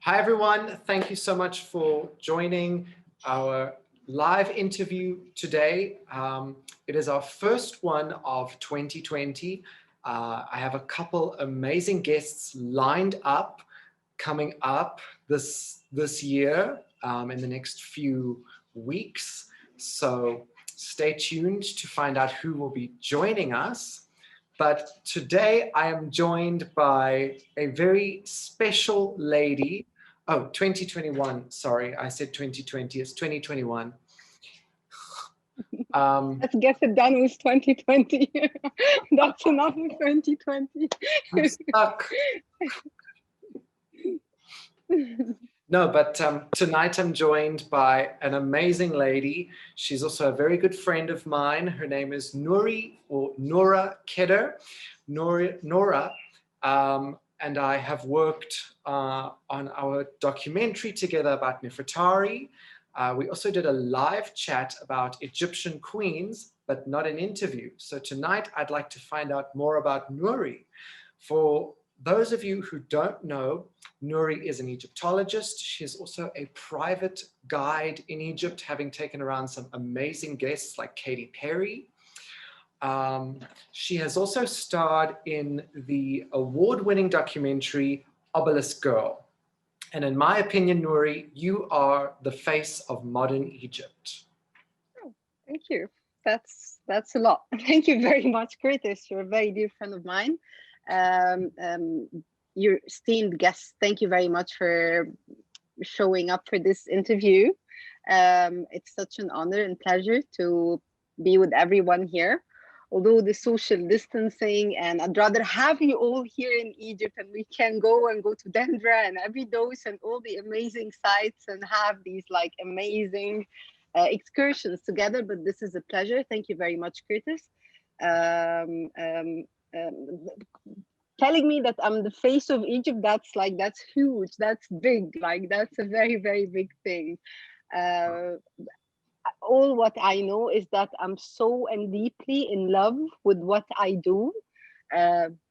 Hi, everyone. Thank you so much for joining our live interview today. It is our first one of 2020. I have a couple amazing guests lined up, coming up this year in the next few weeks. So stay tuned to find out who will be joining us. But today I am joined by a very special lady. Oh, 2021. Sorry, I said 2020. It's 2021. Let's get it done with 2020. That's enough with 2020. I'm stuck. No, but tonight I'm joined by an amazing lady. She's also a very good friend of mine. Her name is Nuri or Noura Khedr. Noura, and I have worked on our documentary together about Nefertari. We also did a live chat about Egyptian queens, but not an interview. So tonight I'd like to find out more about Nuri. For those of you who don't know, Nuri is an Egyptologist. She's also a private guide in Egypt, having taken around some amazing guests like Katy Perry. She has also starred in the award-winning documentary Obelisk Girl. And in my opinion, Nuri, you are the face of modern Egypt. Oh, thank you. That's a lot. Thank you very much, Curtis. You're a very dear friend of mine. Your esteemed guests, thank you very much for showing up for this interview. It's such an honor and pleasure to be with everyone here. Although the social distancing, and I'd rather have you all here in Egypt, and we can go to Dendra and Abydos and all the amazing sites and have these like amazing excursions together. But this is a pleasure. Thank you very much, Curtis. Telling me that I'm the face of Egypt, that's huge, that's big, like that's a very, very big thing. All what I know is that I'm so and deeply in love with what I do,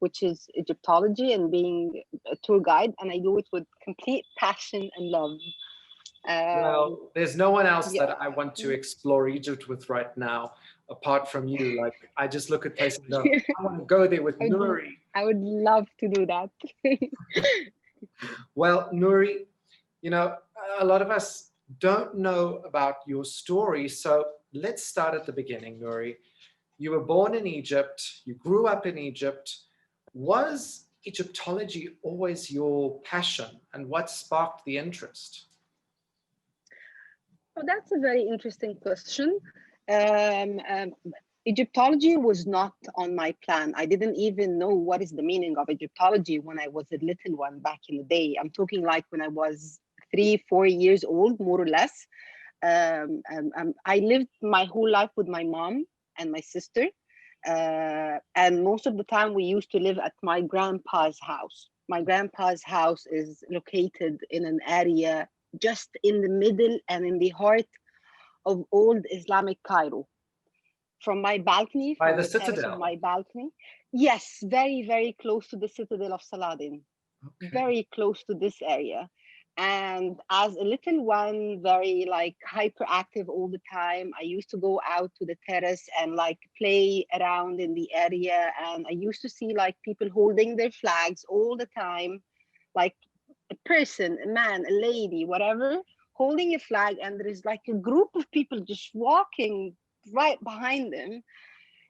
which is Egyptology and being a tour guide, and I do it with complete passion and love. Well, there's no one else that I want to explore Egypt with right now, apart from you. Like, I just look at places and go, I want to go there with Nuri. I would love to do that. Well, Nuri, you know, a lot of us don't know about your story. So let's start at the beginning, Nuri. You were born in Egypt. You grew up in Egypt. Was Egyptology always your passion? And what sparked the interest? Oh, that's a very interesting question. Egyptology was not on my plan. I didn't even know what is the meaning of Egyptology when I was a little one back in the day. I'm talking like when I was 3-4 years old, more or less. I lived my whole life with my mom and my sister. And most of the time we used to live at my grandpa's house. My grandpa's house is located in an area just in the middle and in the heart of old Islamic Cairo. From my balcony, by from the terrace citadel. of my balcony, yes, very, very close to the citadel of Saladin. Okay. Very close to this area. And as a little one, very like hyperactive all the time, I used to go out to the terrace and like play around in the area. And I used to see like people holding their flags all the time, like a person, a man, a lady, whatever, holding a flag. And there is like a group of people just walking right behind them.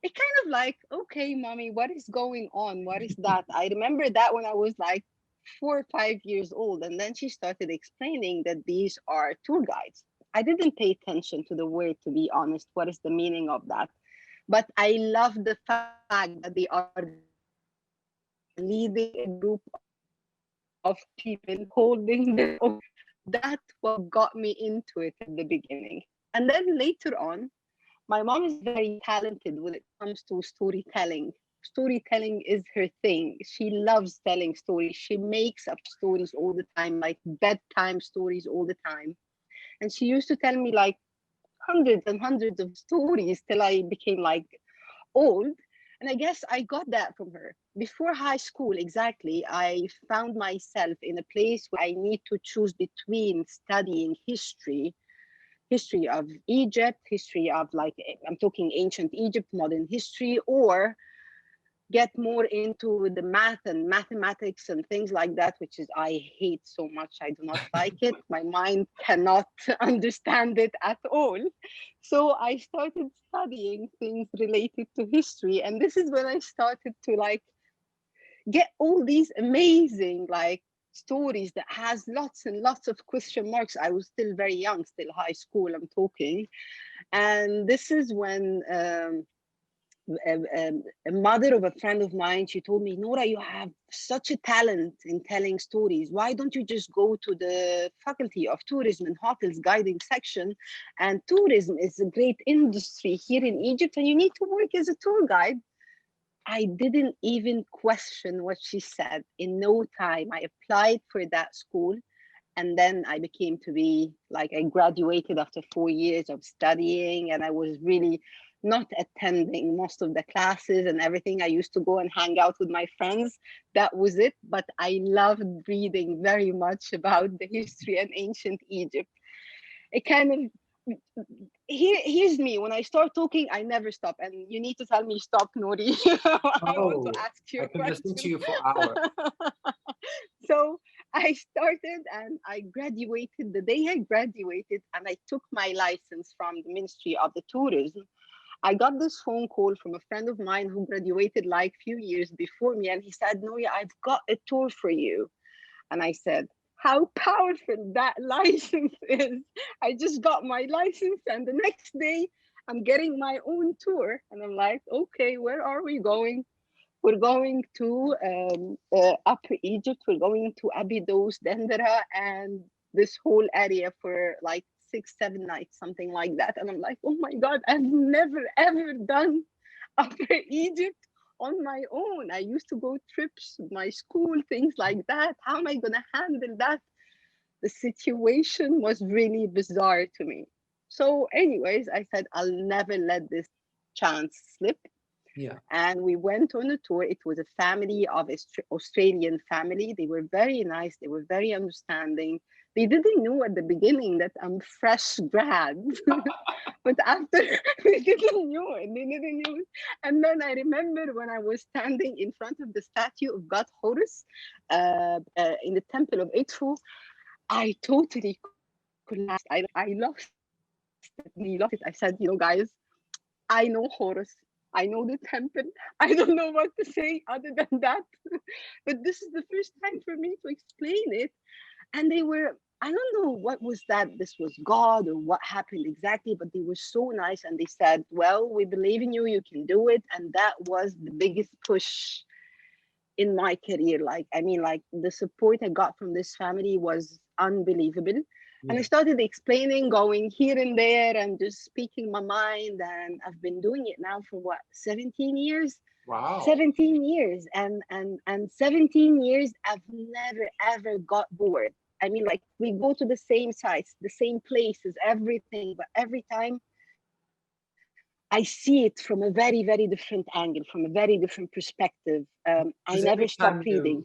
It kind of like, okay, mommy, what is going on? What is that? I remember that when I was like 4 or 5 years old. And then she started explaining that these are tour guides. I didn't pay attention to the word, to be honest. What is the meaning of that? But I love the fact that they are leading a group of people holding their own. That's what got me into it at the beginning. And then later on, my mom is very talented when it comes to storytelling. Storytelling is her thing. She loves telling stories. She makes up stories all the time, like bedtime stories all the time. And she used to tell me like hundreds and hundreds of stories till I became like old. And I guess I got that from her. before high school, exactly, I found myself in a place where I need to choose between studying history of Egypt, history of, like, I'm talking ancient Egypt, modern history, or get more into the math and mathematics and things like that, which is I hate so much. I do not like it. My mind cannot understand it at all. So I started studying things related to history. And this is when I started to, like, get all these amazing, like, stories that has lots and lots of question marks. I was still very young, still high school, I'm talking. And this is when a mother of a friend of mine, she told me, Noura, you have such a talent in telling stories. Why don't you just go to the Faculty of Tourism and Hotels guiding section? And tourism is a great industry here in Egypt, and you need to work as a tour guide. I didn't even question what she said. In no time, I applied for that school. And then I became to be, like, I graduated after 4 years of studying, and I was really not attending most of the classes and everything. I used to go and hang out with my friends. That was it. But I loved reading very much about the history and ancient Egypt. It kind of, here's me. When I start talking, I never stop. And you need to tell me stop, Nuri. I want to Oh, ask you I a can listen to question. you for hours. So I started and I graduated. The day I graduated and I took my license from the Ministry of the Tourism, I got this phone call from a friend of mine who graduated like a few years before me. And he said, Noya, I've got a tour for you. And I said, how powerful that license is. I just got my license, and the next day I'm getting my own tour. And I'm like, okay, where are we going? We're going to Upper Egypt. We're going to Abydos, Dendera, and this whole area for like 6, 7 nights, something like that. And I'm like, oh my God, I've never ever done Upper Egypt on my own. I used to go trips with my school, things like that. How am I going to handle that? The situation was really bizarre to me. So, anyways, I said, I'll never let this chance slip. Yeah. And we went on a tour. It was a family of Australian family. They were very nice. They were very understanding. They didn't know at the beginning that I'm fresh grad, but after they didn't know it. They didn't know it. And then I remember when I was standing in front of the statue of God Horus in the temple of Edfu, I totally collapsed. I lost it. I lost it. I said, guys, I know Horus. I know the temple. I don't know what to say other than that. But this is the first time for me to explain it. And they were, I don't know what was that. This was God or what happened exactly, but they were so nice. And they said, well, we believe in you. You can do it. And that was the biggest push in my career. Like, I mean, like, the support I got from this family was unbelievable. And I Yeah. started explaining, going here and there and just speaking my mind. And I've been doing it now for what, 17 years? Wow. 17 years. And 17 years, I've never ever got bored. I mean, like, we go to the same sites, the same places, everything, but every time I see it from a very, very different angle, from a very different perspective. I Because never stop reading.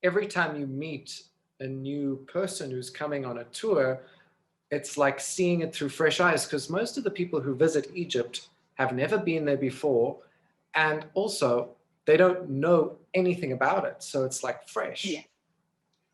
every time you meet a new person who's coming on a tour, it's like seeing it through fresh eyes, because most of the people who visit Egypt have never been there before, and also they don't know anything about it. So it's like fresh. Yes,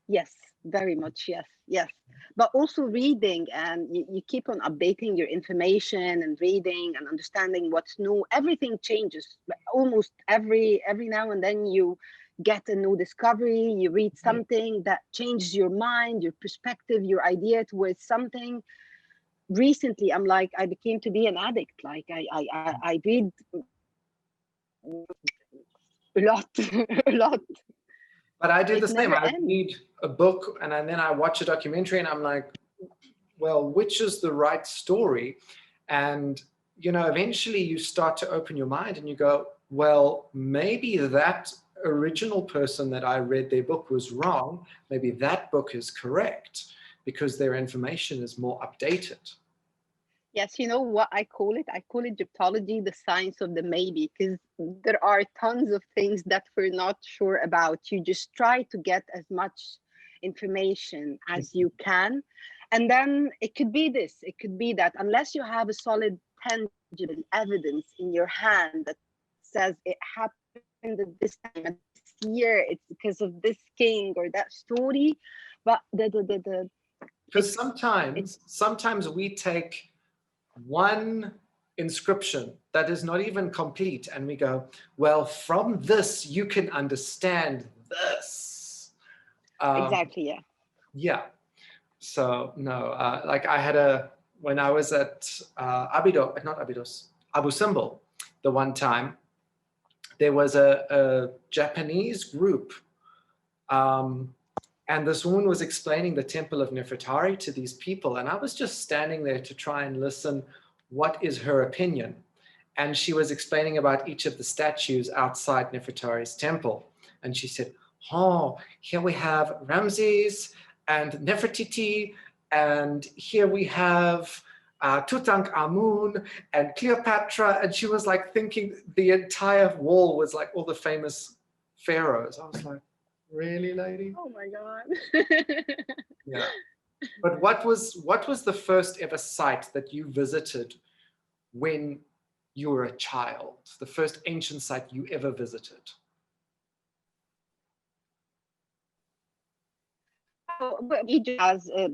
yes, very much. Yes, yes. But also reading, and you keep on updating your information and reading and understanding what's new. Everything changes almost every now and then. You get a new discovery. You read something that changes your mind, your perspective, your idea towards something. Recently, I'm like, I became to be an addict. Like, I read a lot, a lot. But I do It the same. never I ends. read a book and then I watch a documentary and I'm like, well, which is the right story? And, eventually you start to open your mind and you go, well, maybe that original person that I read their book was wrong. Maybe that book is correct because their information is more updated. Yes, you know what I call it? I call Egyptology the science of the maybe, because there are tons of things that we're not sure about. You just try to get as much information as you can. And then it could be this, it could be that, unless you have a solid, tangible evidence in your hand that says it happened at this time, at this year, it's because of this king or that story. But Because it's sometimes we take one inscription that is not even complete and we go, well, from this you can understand this. exactly, yeah. Yeah. So no, like I had when I was at Abu Simbel, the one time, there was a Japanese group, and this woman was explaining the temple of Nefertari to these people, and I was just standing there to try and listen. What is her opinion? And she was explaining about each of the statues outside Nefertari's temple, and she said, "Oh, here we have Ramses and Nefertiti, and here we have Tutankhamun and Cleopatra," and she was like thinking the entire wall was like all the famous pharaohs. I was like, really, lady? Oh my God. Yeah. But what was the first ever site that you visited when you were a child? The first ancient site you ever visited? Oh, but Egypt has a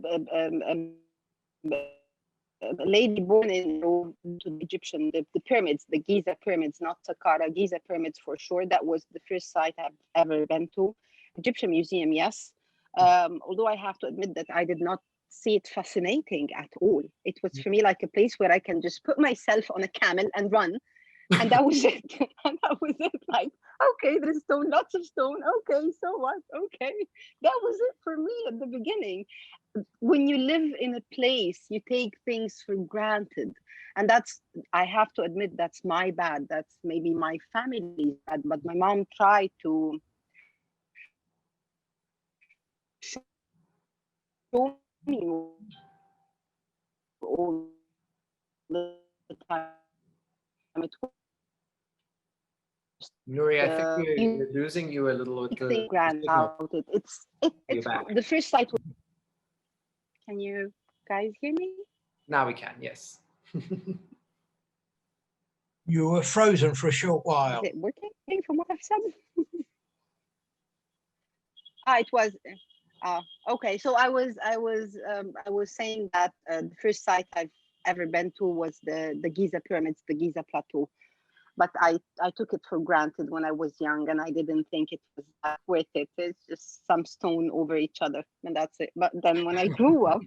lady born in Rome to the Egyptian, the pyramids, the Giza pyramids, not Saqqara, Giza pyramids for sure. That was the first site I've ever been to. Egyptian Museum, yes. Although I have to admit that I did not see it fascinating at all. It was for me like a place where I can just put myself on a camel and run, and that was it. And that was it. Like, okay, there's stone, lots of stone. Okay, so what? Okay, that was it for me at the beginning. When you live in a place, you take things for granted, and that's, I have to admit, that's my bad. That's maybe my family's bad. But my mom tried to show me all the time. It was Nuri, I think you we're losing you a little with think the grand signal. about it. You're It's back. the first site. Can you guys hear me? Now we can, yes. You were frozen for a short Is while. it working from what I've said? It was. Okay. So I was saying that the first site I've ever been to was the Giza pyramids, the Giza plateau. But I took it for granted when I was young, and I didn't think it was that worth it. It's just some stone over each other, and that's it. But then when I grew up,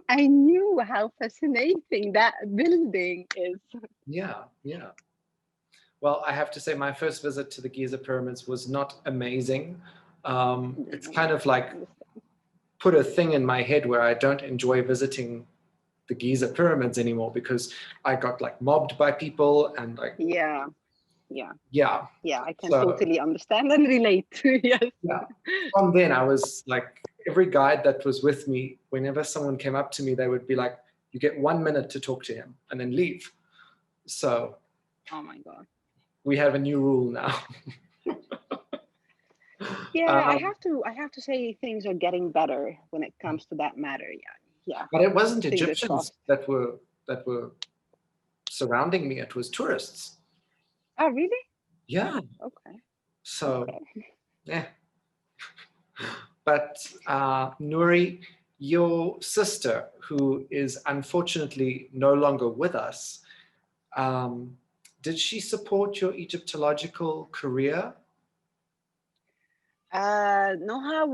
I knew how fascinating that building is. Yeah, yeah. Well, I have to say my first visit to the Giza pyramids was not amazing. It's kind of like put a thing in my head where I don't enjoy visiting the Giza pyramids anymore because I got like mobbed by people and like, Yeah, yeah, yeah. yeah. I can So totally understand and relate. Yes. yeah, from then I was like, every guide that was with me, whenever someone came up to me, they would be like, you get 1 minute to talk to him and then leave. So Oh my God. we have a new rule now. Yeah, um, I have to say things are getting better when it comes to that matter. Yeah, yeah. but it wasn't Fingers Egyptians crossed. that were surrounding me. It was tourists. Oh, really? Yeah. Okay. So Okay. yeah. But Nuri, your sister, who is unfortunately no longer with us, um, did she support your Egyptological career? Noha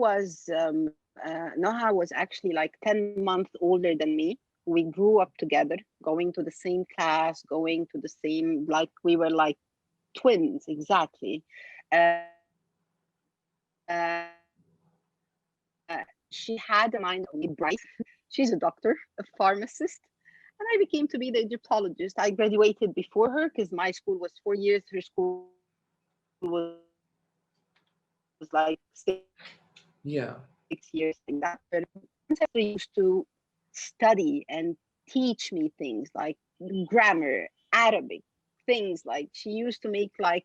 was actually like 10 months older than me. We grew up together, going to the same class, going to the same, like we were like twins, exactly. Uh, she had a mind only bright. She's a doctor, a pharmacist, and I became to be the Egyptologist. I graduated before her because my school was 4 years, her school was like 6 years, Yeah. like that. But ancestors used to study and teach me things like grammar, Arabic, things like she used to make like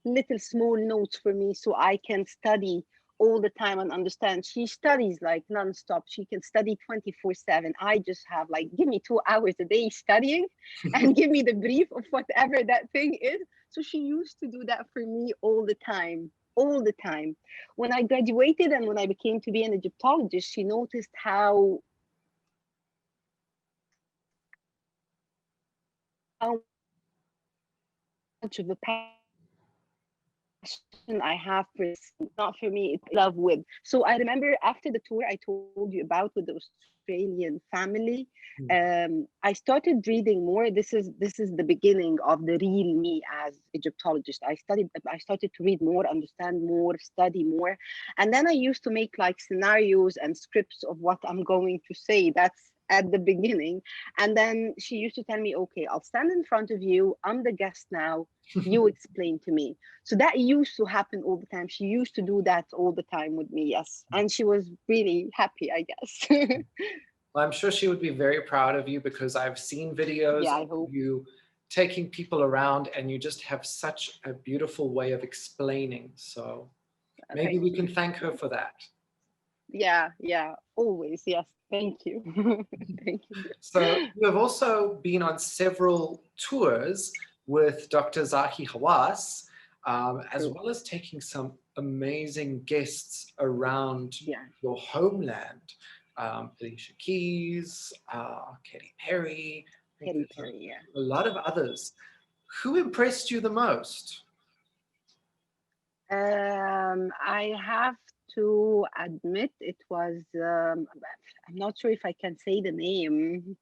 little small notes for me so I can study all the time and understand. She studies like nonstop. She can study 24/7. I just have like, give me 2 hours a day studying and give me the brief of whatever that thing is. So she used to do that for me all the time, all the time. When I graduated and when I became to be an Egyptologist, she noticed how much of a passion I have for this, not for me, it's love with. So I remember after the tour I told you about with the Australian family, I started reading more. This is the beginning of the real me as Egyptologist. I started to read more, understand more, study more. And then I used to make like scenarios and scripts of what I'm going to say. That's at the beginning. And then she used to tell me, okay, I'll stand in front of you. I'm the guest now. You explain to me. So that used to happen all the time. She used to do that all the time with me, yes. And she was really happy, I guess. Well, I'm sure she would be very proud of you because I've seen videos Yeah, I of hope. you taking people around and you just have such a beautiful way of explaining. So maybe we can thank her for that. Yeah, always. Yes, thank you. Thank you. So you have also been on several tours with Dr. Zahi Hawass, as well as taking some amazing guests around your homeland. Alicia Keys, Katy Perry, a lot of others. Who impressed you the most? I have to admit it was, I'm not sure if I can say the name.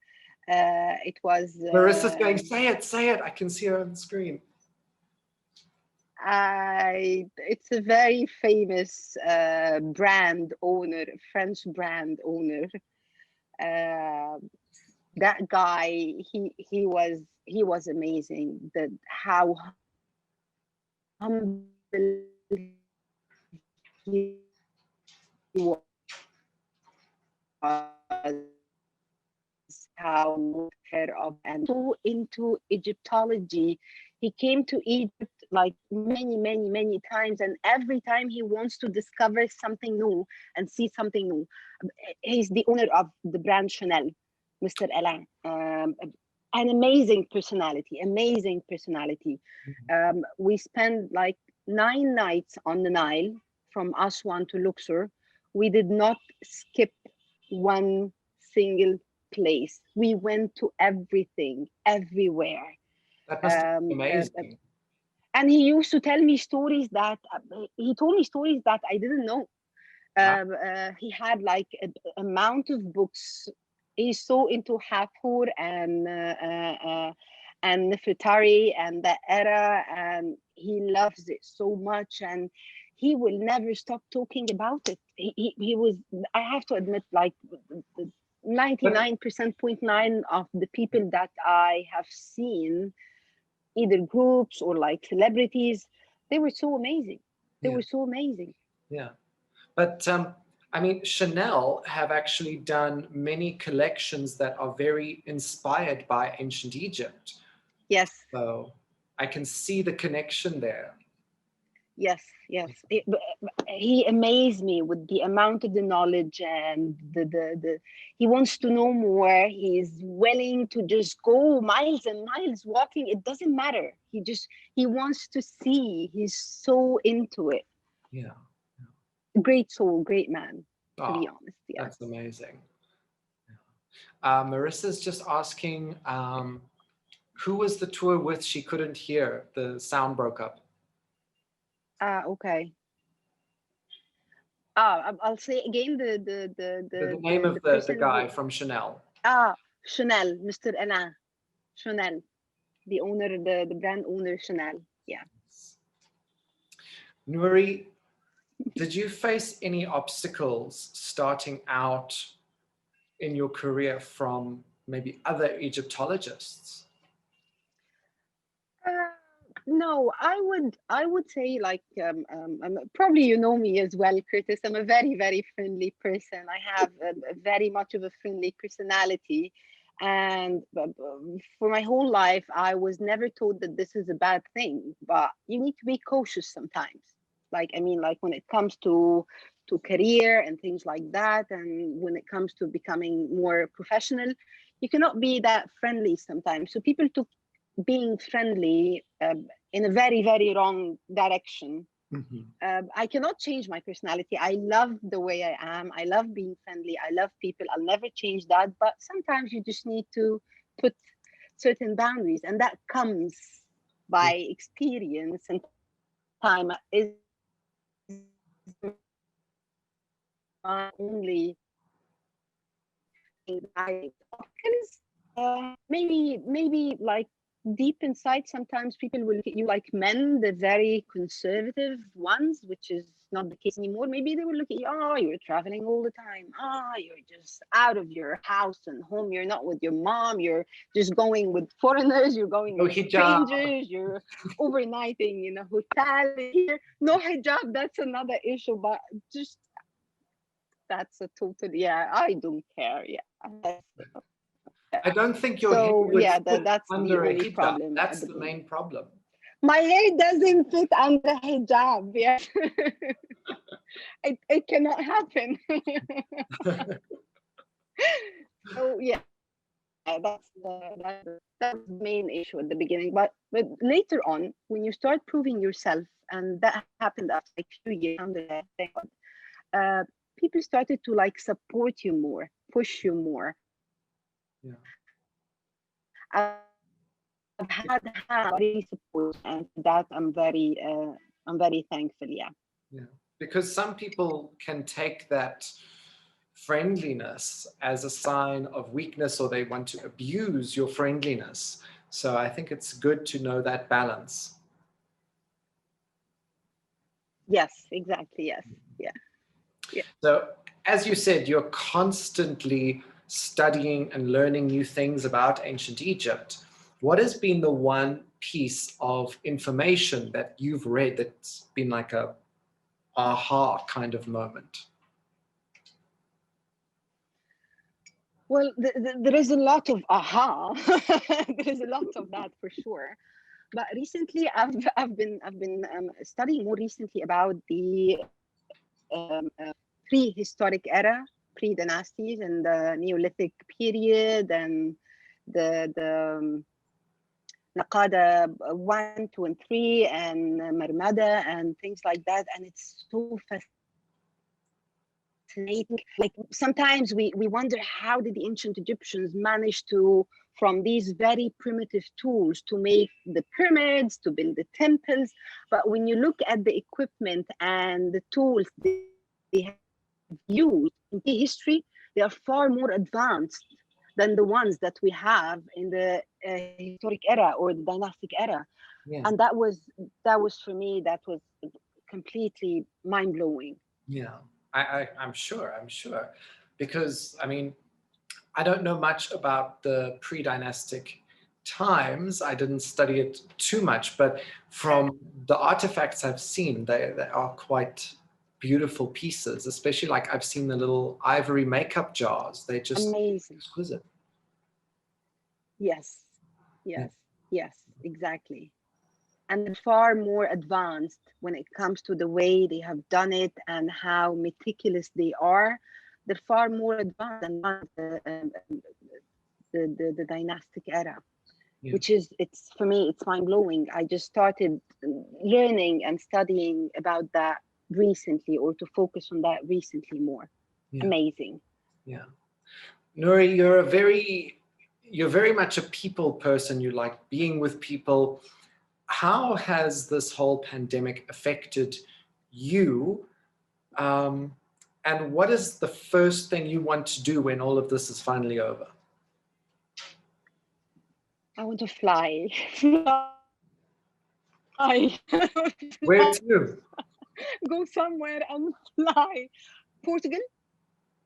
It was... Marissa's going, say it. I can see her on the screen. It's a very famous brand owner, French brand owner. That guy, he was amazing. How humble he was, how care of, and so into Egyptology. He came to Egypt like many times, and every time he wants to discover something new and see something new. He's the owner of the brand Chanel, Mr. Alain. An amazing personality, we spent like 9 nights on the Nile from Aswan to Luxor. We did not skip one single place. We went to everything, everywhere. That must have been amazing. And he used to tell me stories that he told me stories that I didn't know. He had like an amount of books. He's so into Hathor and Nefertari and the era, and he loves it so much, and he will never stop talking about it. He was, I have to admit, like 99.9% of the people that I have seen, either groups or like celebrities, they were so amazing. They were so amazing. Yeah. But I mean, Chanel have actually done many collections that are very inspired by ancient Egypt. Yes. So I can see the connection there. Yes. He amazed me with the amount of the knowledge, and the he wants to know more. He's willing to just go miles and miles walking. It doesn't matter. He wants to see. He's so into it. Yeah. Great soul, great man, to be honest. Yes. That's amazing. Marissa's just asking, who was the tour with? She couldn't hear. The sound broke up. Okay. I'll say again the name of the guy from Chanel. Chanel, Mr. Alain. Chanel, the owner, the brand owner, Chanel. Yeah. Nuri, did you face any obstacles starting out in your career from maybe other Egyptologists? No, I would say like probably you know me as well, Curtis. I'm a very friendly person. I have a very much of a friendly personality, And for my whole life, I was never told that this is a bad thing, but you need to be cautious sometimes. Like, I mean, like when it comes to career and things like that, and when it comes to becoming more professional, you cannot be that friendly sometimes. So people took being friendly in a very, very wrong direction. I cannot change my personality. I love the way I am. I love being friendly. I love people. I'll never change that. But sometimes you just need to put certain boundaries, and that comes by experience and time. Is my only thing that I because maybe like deep inside, sometimes people will look at you like men, the very conservative ones, which is not the case anymore. Maybe they will look at you, oh, you're traveling all the time. Ah, you're just out of your house and home. You're not with your mom. You're just going with foreigners. You're going No with hijab. strangers. You're overnighting in a hotel here. No hijab, that's another issue, but just that's a total, yeah, I don't care. Yeah. I don't think your hair So would yeah, fit that's the under a only hijab. problem at That's the the moment. main problem. My hair doesn't fit under hijab. Yes, it cannot happen. So yeah, that's the main issue at the beginning. But later on, when you start proving yourself, and that happened after like few years, alhamdulillah, thank God, people started to like support you more, push you more. Yeah. I've had really support, and for that I'm very thankful. Yeah. Yeah. Because some people can take that friendliness as a sign of weakness, or they want to abuse your friendliness. So I think it's good to know that balance. Yes, exactly. Yes. Yeah. Yeah. So, as you said, you're constantly studying and learning new things about ancient Egypt. What has been the one piece of information that you've read that's been like a aha kind of moment? Well, there is a lot of aha. There is a lot of that for sure. But recently, I've been studying more recently about the prehistoric era, pre-dynasties, and the Neolithic period, and the Naqada 1, 2, and 3, and Marmada, and things like that. And it's so fascinating. Like sometimes we wonder, how did the ancient Egyptians manage to, from these very primitive tools, to make the pyramids, to build the temples? But when you look at the equipment and the tools they have used in history, they are far more advanced than the ones that we have in the historic era or the dynastic era. Yeah. And that was for me, that was completely mind-blowing. Yeah, I'm sure. Because, I mean, I don't know much about the pre-dynastic times. I didn't study it too much, but from the artifacts I've seen, they are quite beautiful pieces, especially like I've seen the little ivory makeup jars. They're just Amazing. exquisite. Yes, Yeah. yes, exactly. And they're far more advanced when it comes to the way they have done it and how meticulous they are. They're far more advanced than the dynastic era, Yeah. which is, it's for me, it's mind blowing. I just started learning and studying about that recently, or to focus on that recently more. Yeah. Amazing. Yeah. Nuri, you're very much a people person. You like being with people. How has this whole pandemic affected you? And what is the first thing you want to do when all of this is finally over? I want to fly. Fly. Where to? Go somewhere and fly. Portugal,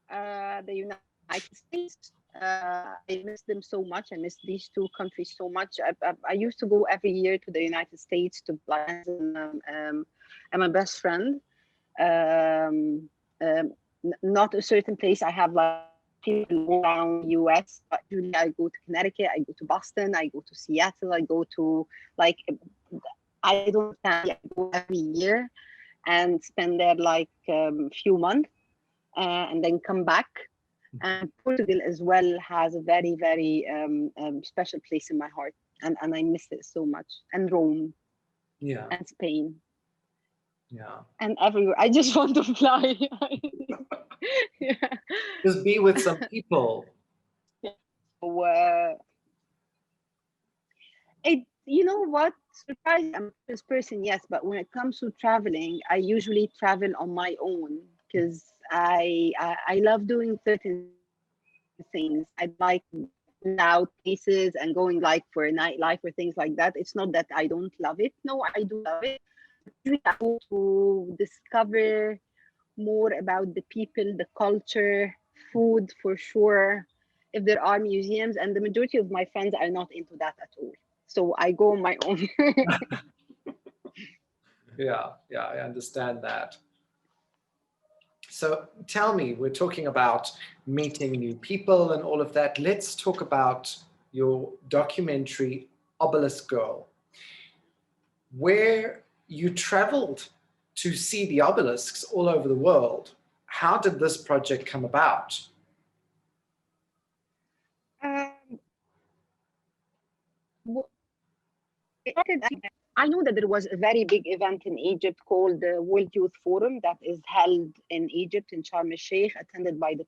the United States. I miss them so much. I miss these two countries so much. I used to go every year to the United States to plans, and my best friend. Um, not a certain place I have like people around US, but usually I go to Connecticut, I go to Boston, I go to Seattle, I go to like, I don't plan, I go every year and spend there like few months and then come back. And Portugal as well has a very, very special place in my heart. And I miss it so much. And Rome. Yeah. And Spain. Yeah. And everywhere. I just want to fly. Yeah. Just be with some people. So, you know what? Surprising, I'm this person, yes, but when it comes to traveling, I usually travel on my own because I love doing certain things. I like loud places and going like for a nightlife or things like that. It's not that I don't love it. No, I do love it. Usually I go to discover more about the people, the culture, food for sure. If there are museums, and the majority of my friends are not into that at all. So I go on my own. Yeah, I understand that. So tell me, we're talking about meeting new people and all of that. Let's talk about your documentary, Obelisk Girl, where you traveled to see the obelisks all over the world. How did this project come about? I know that there was a very big event in Egypt called the World Youth Forum that is held in Egypt, in Sharm el-Sheikh, attended by the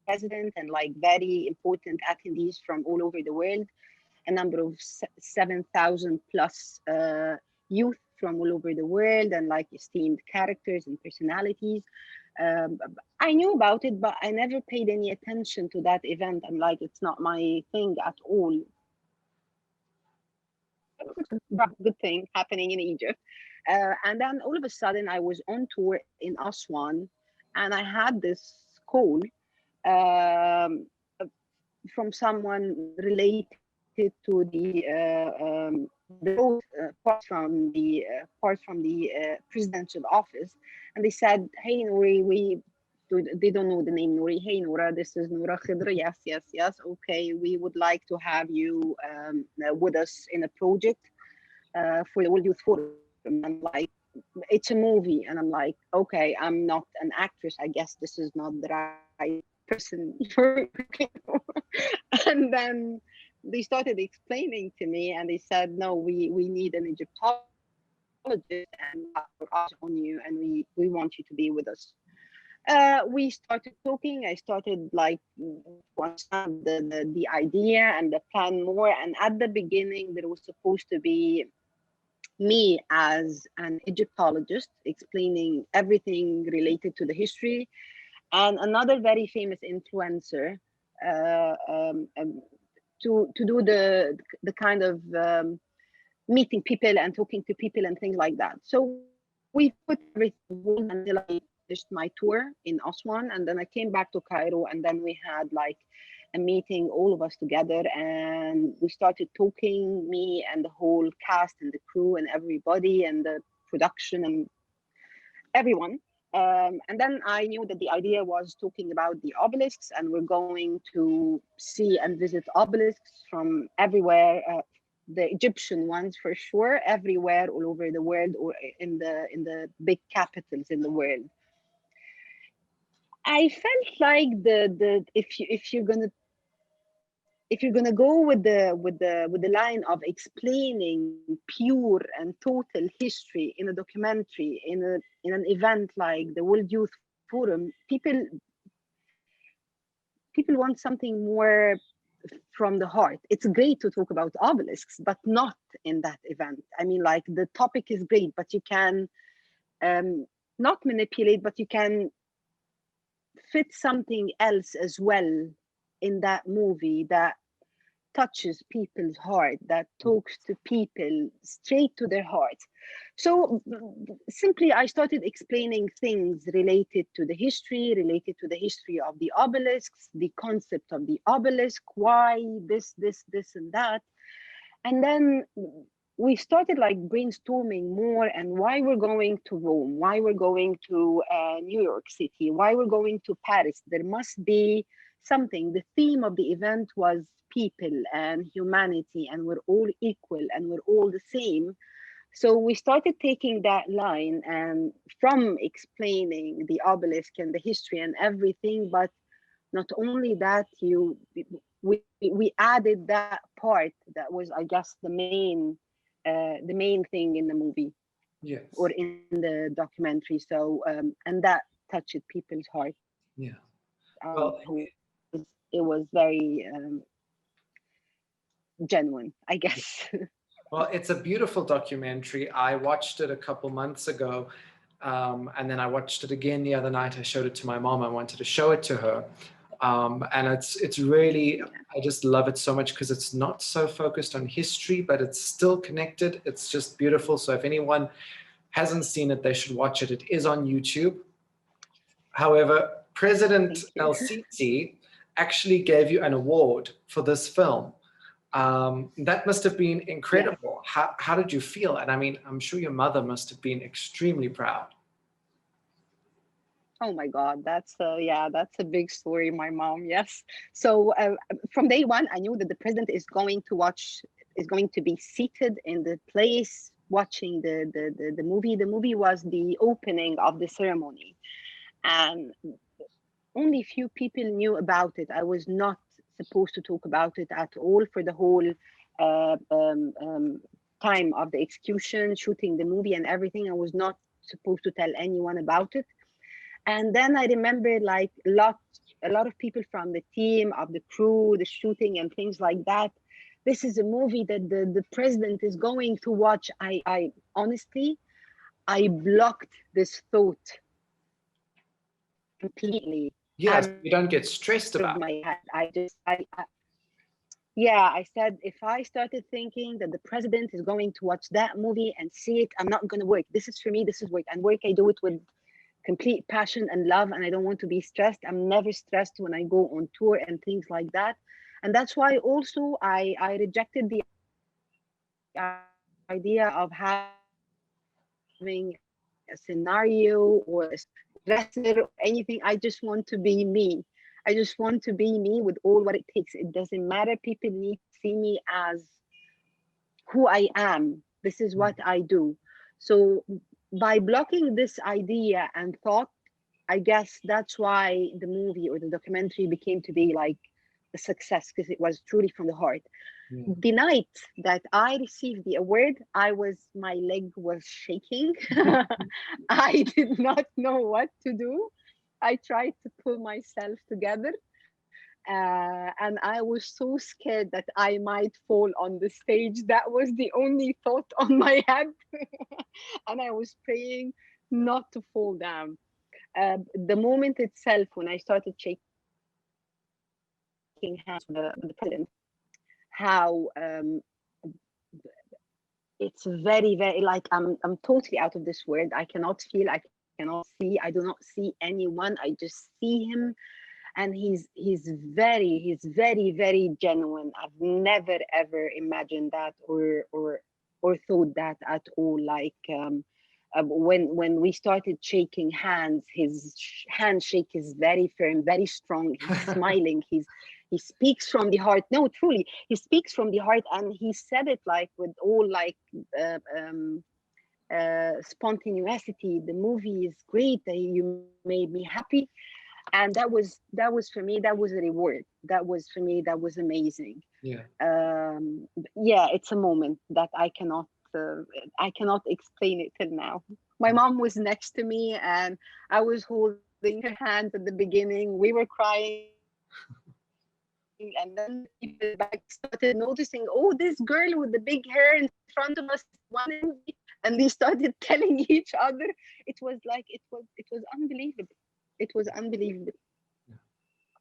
president and like very important attendees from all over the world, a number of 7,000 plus youth from all over the world, and like esteemed characters and personalities. I knew about it, but I never paid any attention to that event. I'm like, it's not my thing at all. Good thing happening in Egypt. And then all of a sudden, I was on tour in Aswan, and I had this call from someone related to the part from the presidential office, and they said, "Hey, Nuri, they don't know the name Nuri. Hey, Noura, this is Noura Khedr. Yes, yes, yes. Okay, we would like to have you with us in a project for the World Youth Forum." And I'm like, it's a movie, and I'm like, okay, I'm not an actress. I guess this is not the right person for. And then they started explaining to me, and they said, no, we need an Egyptologist, and for us on you, and we want you to be with us. We started talking. I started like to understand the idea and the plan more. And at the beginning, there was supposed to be me as an Egyptologist explaining everything related to the history, and another very famous influencer uh, um, um, to do the kind of meeting people and talking to people and things like that. So we put everything until I finished my tour in Aswan, and then I came back to Cairo, and then we had like a meeting, all of us together, and we started talking, me and the whole cast and the crew and everybody and the production and everyone. And then I knew that the idea was talking about the obelisks, and we're going to see and visit obelisks from everywhere, the Egyptian ones for sure, everywhere, all over the world, or in the big capitals in the world. I felt like the if you're gonna go with the line of explaining pure and total history in a documentary, in an event like the World Youth Forum, people want something more from the heart. It's great to talk about obelisks, but not in that event. I mean, like, the topic is great, but you can not manipulate, but you can fit something else as well in that movie that touches people's heart, that talks to people straight to their hearts. So simply, I started explaining things related to the history, of the obelisks, the concept of the obelisk, why this, and that. And then we started like brainstorming more, and why we're going to Rome, why we're going to New York City, why we're going to Paris. There must be something. The theme of the event was people and humanity, and we're all equal and we're all the same. So we started taking that line and from explaining the obelisk and the history and everything, but not only that, we added that part that was, I guess, the main thing in the movie Yes. or in the documentary. So and that touched people's heart. Yeah. Well, It was very genuine, I guess. well, it's a beautiful documentary. I watched it a couple months ago, and then I watched it again the other night. I showed it to my mom. I wanted to show it to her. And it's really, I just love it so much because it's not so focused on history, but it's still connected. It's just beautiful. So if anyone hasn't seen it, they should watch it. It is on YouTube. However, President El-Sisi actually gave you an award for this film. That must have been incredible. Yeah. How did you feel? And I mean, I'm sure your mother must have been extremely proud. Oh my God, that's a big story. My mom, yes. So from day one, I knew that the president is going to be seated in the place watching the movie. The movie was the opening of the ceremony, and only few people knew about it. I was not supposed to talk about it at all for the whole time of the execution, shooting the movie and everything. I was not supposed to tell anyone about it. And then I remember like a lot of people from the team, of the crew, the shooting and things like that. This is a movie that the president is going to watch. I honestly, I blocked this thought completely. Yes, you don't get stressed about it. My head. I said, if I started thinking that the president is going to watch that movie and see it, I'm not going to work. This is for me, this is work. And work, I do it with complete passion and love, and I don't want to be stressed. I'm never stressed when I go on tour and things like that. And that's why also I rejected the idea of having a scenario or a dresser or anything. I just want to be me. I just want to be me with all what it takes. It doesn't matter. People need to see me as who I am. This is what I do. So by blocking this idea and thought, I guess that's why the movie or the documentary became to be like a success, because it was truly from the heart. Yeah. The night that I received the award, my leg was shaking. I did not know what to do. I tried to pull myself together. And I was so scared that I might fall on the stage. That was the only thought on my head. And I was praying not to fall down. The moment itself, when I started shaking hands with the president, how it's very, very, like I'm totally out of this world. I cannot feel, I cannot see, I do not see anyone. I just see him. And he's very, very genuine. I've never ever imagined that or thought that at all. Like when we started shaking hands, his handshake is very firm, very strong. He's smiling. He speaks from the heart. No, truly, he speaks from the heart, and he said it like with all like spontaneity. The movie is great. You made me happy. And that was for me, that was a reward. That was for me, that was amazing. Yeah. It's a moment that I cannot explain it till now. My mom was next to me and I was holding her hand at the beginning. We were crying. And then people back started noticing, oh, this girl with the big hair in front of us is one of me. And they started telling each other. It was like, it was unbelievable. It was unbelievable.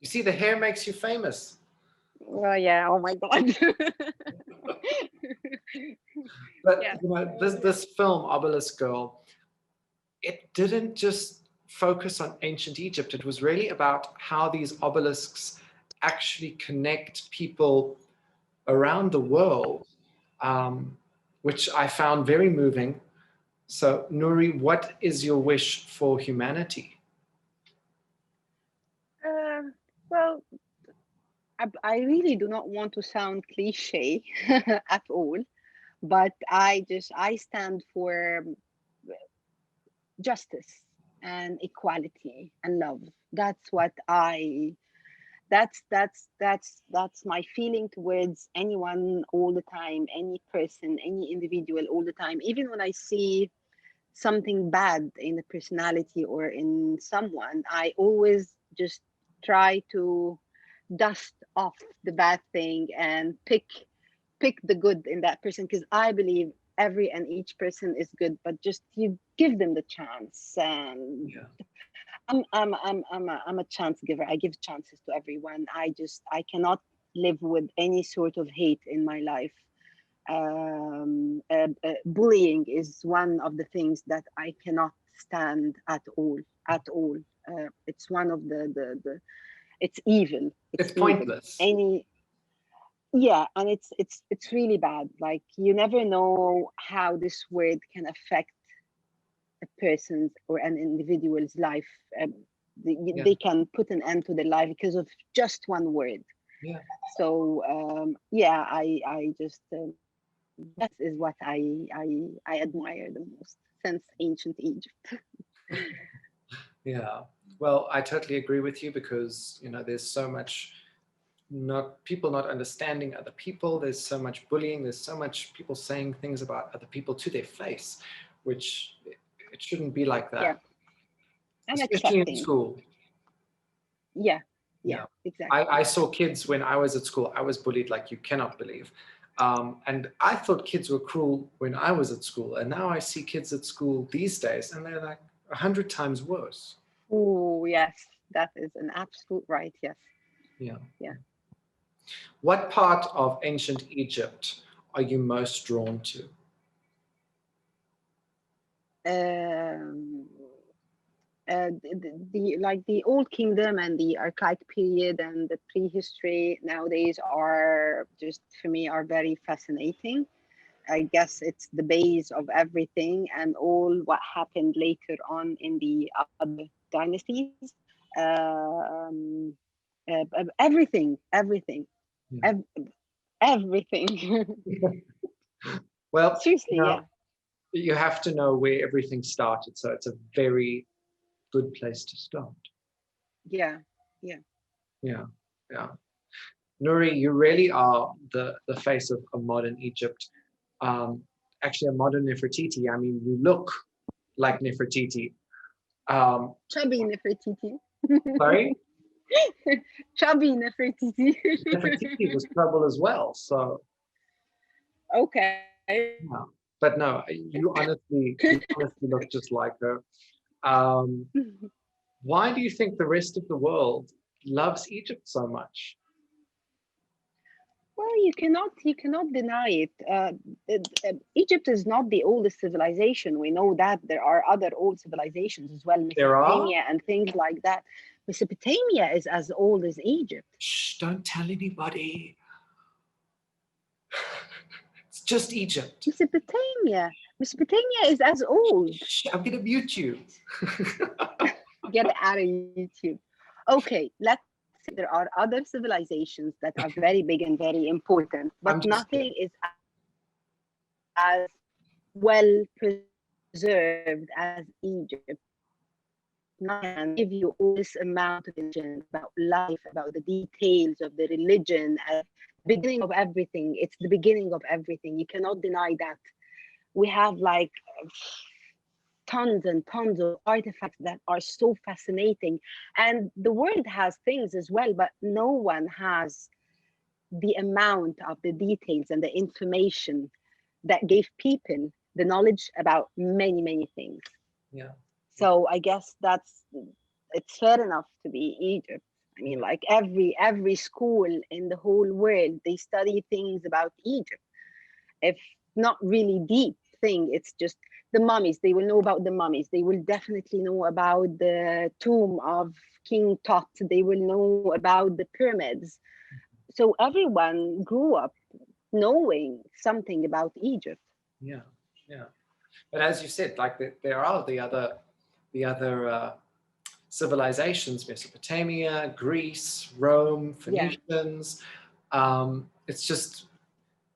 You see, the hair makes you famous. Well, yeah. Oh my God. But Yeah. you know, this film, Obelisk Girl, it didn't just focus on ancient Egypt. It was really about how these obelisks actually connect people around the world, which I found very moving. So, Nuri, what is your wish for humanity? Well, I really do not want to sound cliche at all, but I stand for justice and equality and love. That's what I that's my feeling towards anyone all the time, any person, any individual all the time. Even when I see something bad in a personality or in someone, I always just try to dust off the bad thing and pick the good in that person, because I believe every and each person is good, but just you give them the chance. And Yeah. I'm a chance giver. I give chances to everyone. I cannot live with any sort of hate in my life. Bullying is one of the things that I cannot stand at all. At all. It's one of the it's evil. It's Evil. pointless. Yeah, and it's really bad. Like, you never know how this word can affect a person's or an individual's life. Yeah. They can put an end to their life because of just one word. Yeah. So yeah, I just that is what I admire the most since ancient Egypt. Yeah. Well, I totally agree with you, because there's so much people not understanding other people. There's so much bullying. There's so much people saying things about other people to their face, which it shouldn't be like Yeah, that, and especially in accepting. school. Yeah, yeah, Yeah. exactly. I saw kids when I was at school. I was bullied like you cannot believe. And I thought kids were cruel when I was at school. And now I see kids at school these days and they're like 100 times worse. Oh, yes, that is an absolute right. Yes. Yeah. Yeah. What part of ancient Egypt are you most drawn to? Um, like the old kingdom and the archaic period and the prehistory nowadays are just, for me, are very fascinating. I guess it's the base of everything, and all what happened later on in the other dynasties. Um, everything, Yeah. ev- everything. Well, Seriously, yeah, you have to know where everything started. So it's a very good place to start. yeah, yeah. Yeah. Yeah. Nuri, you really are the face of modern Egypt. Um, Actually, a modern Nefertiti. I mean, you look like Nefertiti. Chubby Nefertiti. Sorry, Chubby Nefertiti. Nefertiti was trouble as well. So, Okay. yeah. But no, you honestly look just like her. Um, why do you think the rest of the world loves Egypt so much? Well, you cannot deny it. Egypt is not the oldest civilization. We know that there are other old civilizations as well, There are. Mesopotamia and things like that. Mesopotamia is as old as Egypt. Shh, don't tell anybody. It's just Egypt. Mesopotamia is as old. Shh, I'm gonna mute you. Get it out of YouTube. Okay, let's say there are other civilizations that are very big and very important, but I'm just nothing kidding. is as well preserved as Egypt. Nothing can give you all this amount of information about life, about the details of the religion, beginning of everything. It's the beginning of everything. You cannot deny that. We have like tons and tons of artifacts that are so fascinating. And the world has things as well, but no one has the amount of the details and the information that gave people the knowledge about many, many things. Yeah. So I guess it's fair enough to be Egypt. I mean, Yeah. like every school in the whole world, they study things about Egypt. If not really deep thing, it's just the mummies. They will know about the mummies. They will definitely know about the tomb of King Tut. They will know about the pyramids. So everyone grew up knowing something about Egypt. Yeah. Yeah. But as you said, like there are the other civilizations, Mesopotamia, Greece, Rome, Yeah. Phoenicians. It's just,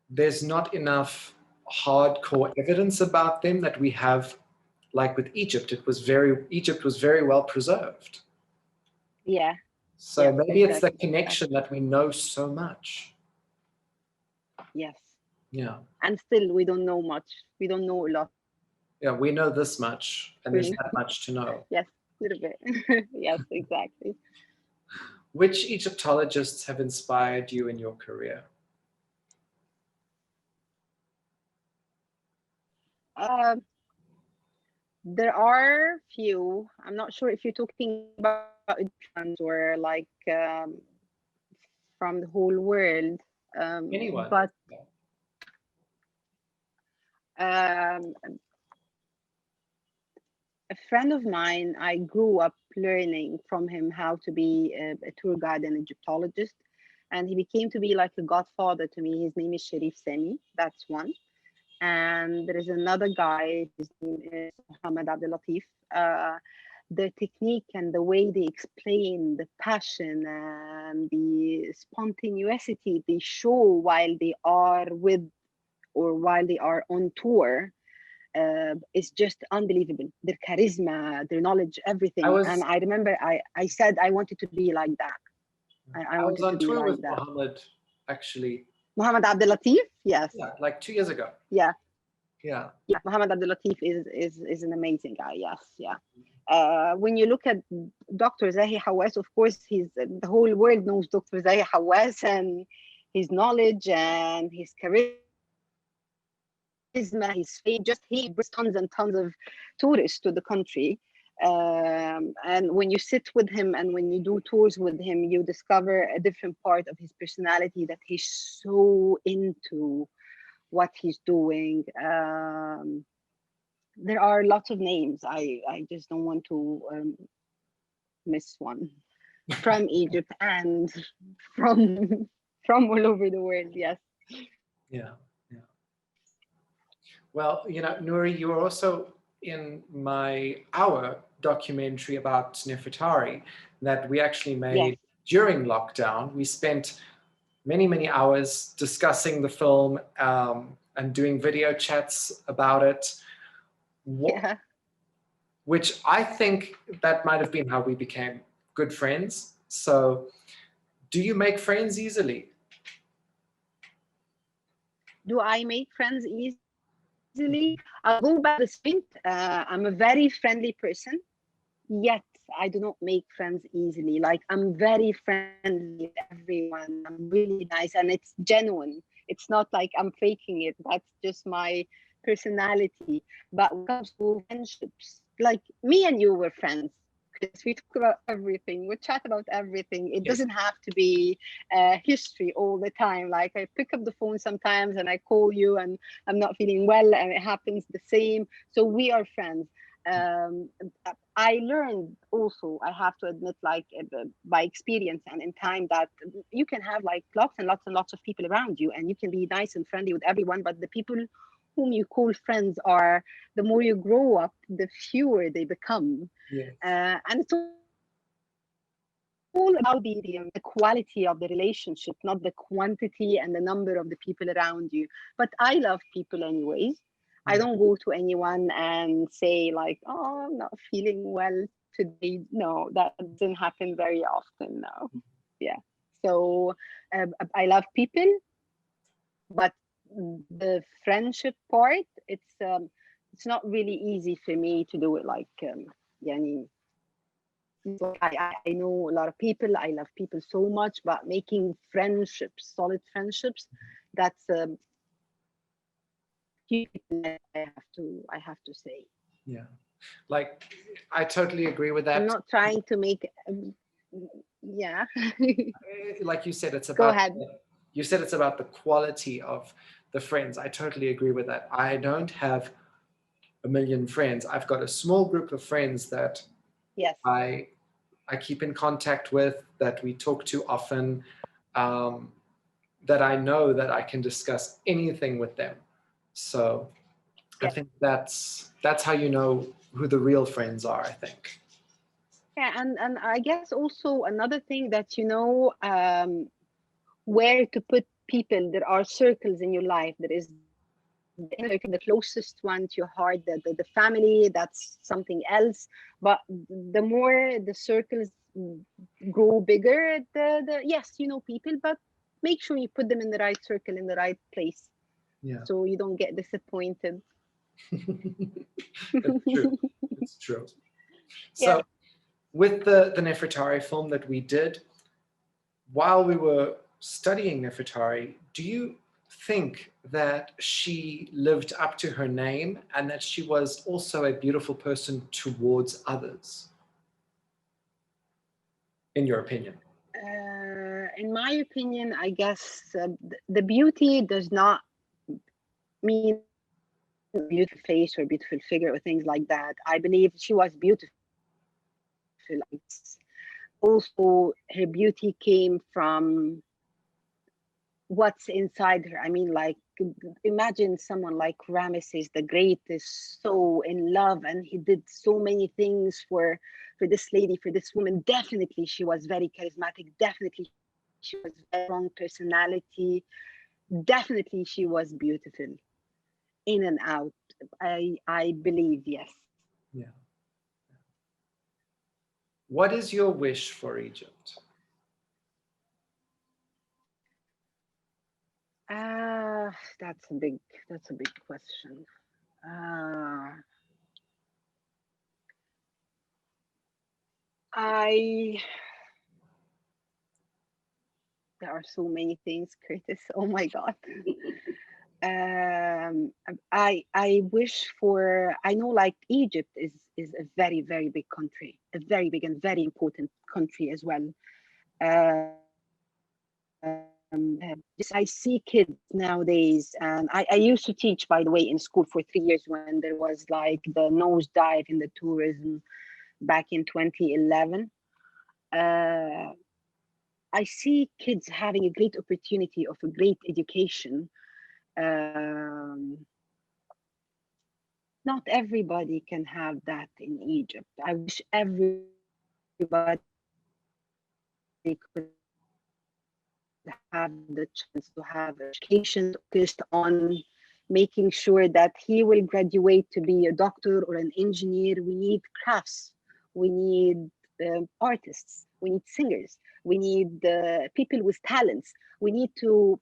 there's not enough hardcore evidence about them that we have. Like with Egypt, Egypt was very well preserved. Yeah. So Yes, maybe it's the exactly. connection that we know so much. Yes. Yeah. And still, we don't know much. We don't know a lot. Yeah, we know this much, and there's that much to know. Yes, a little bit. Yes, exactly. Which Egyptologists have inspired you in your career? There are few. I'm not sure if you're talking about Egyptians or like from the whole world. Anyone? But um, a friend of mine, I grew up learning from him how to be a tour guide and Egyptologist. And he became to be like a godfather to me. His name is Sharif Semi. That's one. And there is another guy, his name is Mohammed Abdel Latif. The technique and the way they explain the passion and the spontaneity they show while they are with or while they are on tour is just unbelievable. Their charisma, their knowledge, everything. And I remember I said I wanted to be like that. I was wanted on to be tour like with that. Mohammed, actually. Mohammed Abdel Latif, yes. Yeah, like 2 years ago. Yeah. Yeah. Yeah, Mohammed Abdel Latif is an amazing guy. Yes, yeah. When you look at Dr. Zahi Hawass, of course, the whole world knows Dr. Zahi Hawass and his knowledge and his charisma, his fame. Just he brings tons and tons of tourists to the country. And when you sit with him and when you do tours with him, you discover a different part of his personality that he's so into what he's doing. There are lots of names. I just don't want to miss one from Egypt and from from all over the world. Yes. Yeah. Yeah. Well, Nuri, you were also in our documentary about Nefertari that we actually made during lockdown. We spent many, many hours discussing the film and doing video chats about it. Yeah. Which I think that might have been how we became good friends. So do you make friends easily? Do I make friends easily? I'll go by the street. I'm a very friendly person, yet I do not make friends easily. Like I'm very friendly with everyone. I'm really nice and it's genuine. It's not like I'm faking it. That's just my personality. But when it comes to friendships, like me and you were friends. Because we talk about everything, we chat about everything. It doesn't have to be history all the time. Like I pick up the phone sometimes and I call you and I'm not feeling well and it happens the same. So we are friends. I learned also, I have to admit, like by experience and in time, that you can have like lots and lots and lots of people around you and you can be nice and friendly with everyone, but the people whom you call friends are, the more you grow up, the fewer they become. And it's all about the quality of the relationship, not the quantity and the number of the people around you. But I love people anyways. I don't go to anyone and say like, oh, I'm not feeling well today. No, that doesn't happen very often now. Yeah. So I love people, but the friendship part, it's not really easy for me to do it. Like, yani, I know a lot of people. I love people so much, but making friendships, solid friendships, that's I have to say. Yeah, like I totally agree with that. I'm not trying to make yeah. Like you said, it's Go about ahead. You said it's about the quality of the friends. I totally agree with that. I don't have a million friends. I've got a small group of friends that I keep in contact with, that we talk to often, that I know that I can discuss anything with them. So I think that's how you know who the real friends are, I think. Yeah, and I guess also another thing that where to put people. There are circles in your life. There is the inner circle, the closest one to your heart, the family, that's something else. But the more the circles grow bigger, the yes, people, but make sure you put them in the right circle, in the right place, Yeah. so you don't get disappointed. It's true. It's true. Yeah. So with the Nefertari film that we did, while we were studying Nefertari, do you think that she lived up to her name and that she was also a beautiful person towards others, in your opinion? In my opinion, I guess the beauty does not mean a beautiful face or a beautiful figure or things like that. I believe she was beautiful. Also, her beauty came from what's inside her. I mean, like, imagine someone like Ramesses the Great is so in love, and he did so many things for this lady, for this woman. Definitely, she was very charismatic. Definitely, she was very strong personality. Definitely, she was beautiful, in and out. I believe, yes. Yeah. What is your wish for Egypt? That's a big question. Uh, I There are so many things, Curtis. Oh my God. I wish for, I know, like, Egypt is a very, very big country, a very big and very important country as well. Just I see kids nowadays, and I used to teach, by the way, in school for 3 years when there was like the nosedive in the tourism back in 2011. Uh, I see kids having a great opportunity of a great education. Um, Not everybody can have that in Egypt. I wish everybody could have the chance to have education focused on making sure that he will graduate to be a doctor or an engineer. We need crafts, we need artists, we need singers, we need people with talents. We need to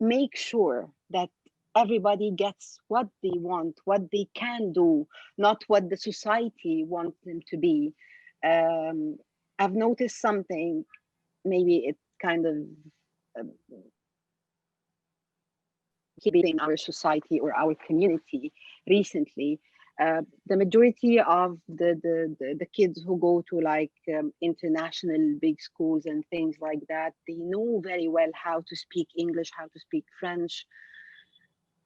make sure that everybody gets what they want, what they can do, not what the society wants them to be. Um, I've noticed something, maybe it kind of keeping our society or our community recently. The majority of the kids who go to like international big schools and things like that, they know very well how to speak English, how to speak French,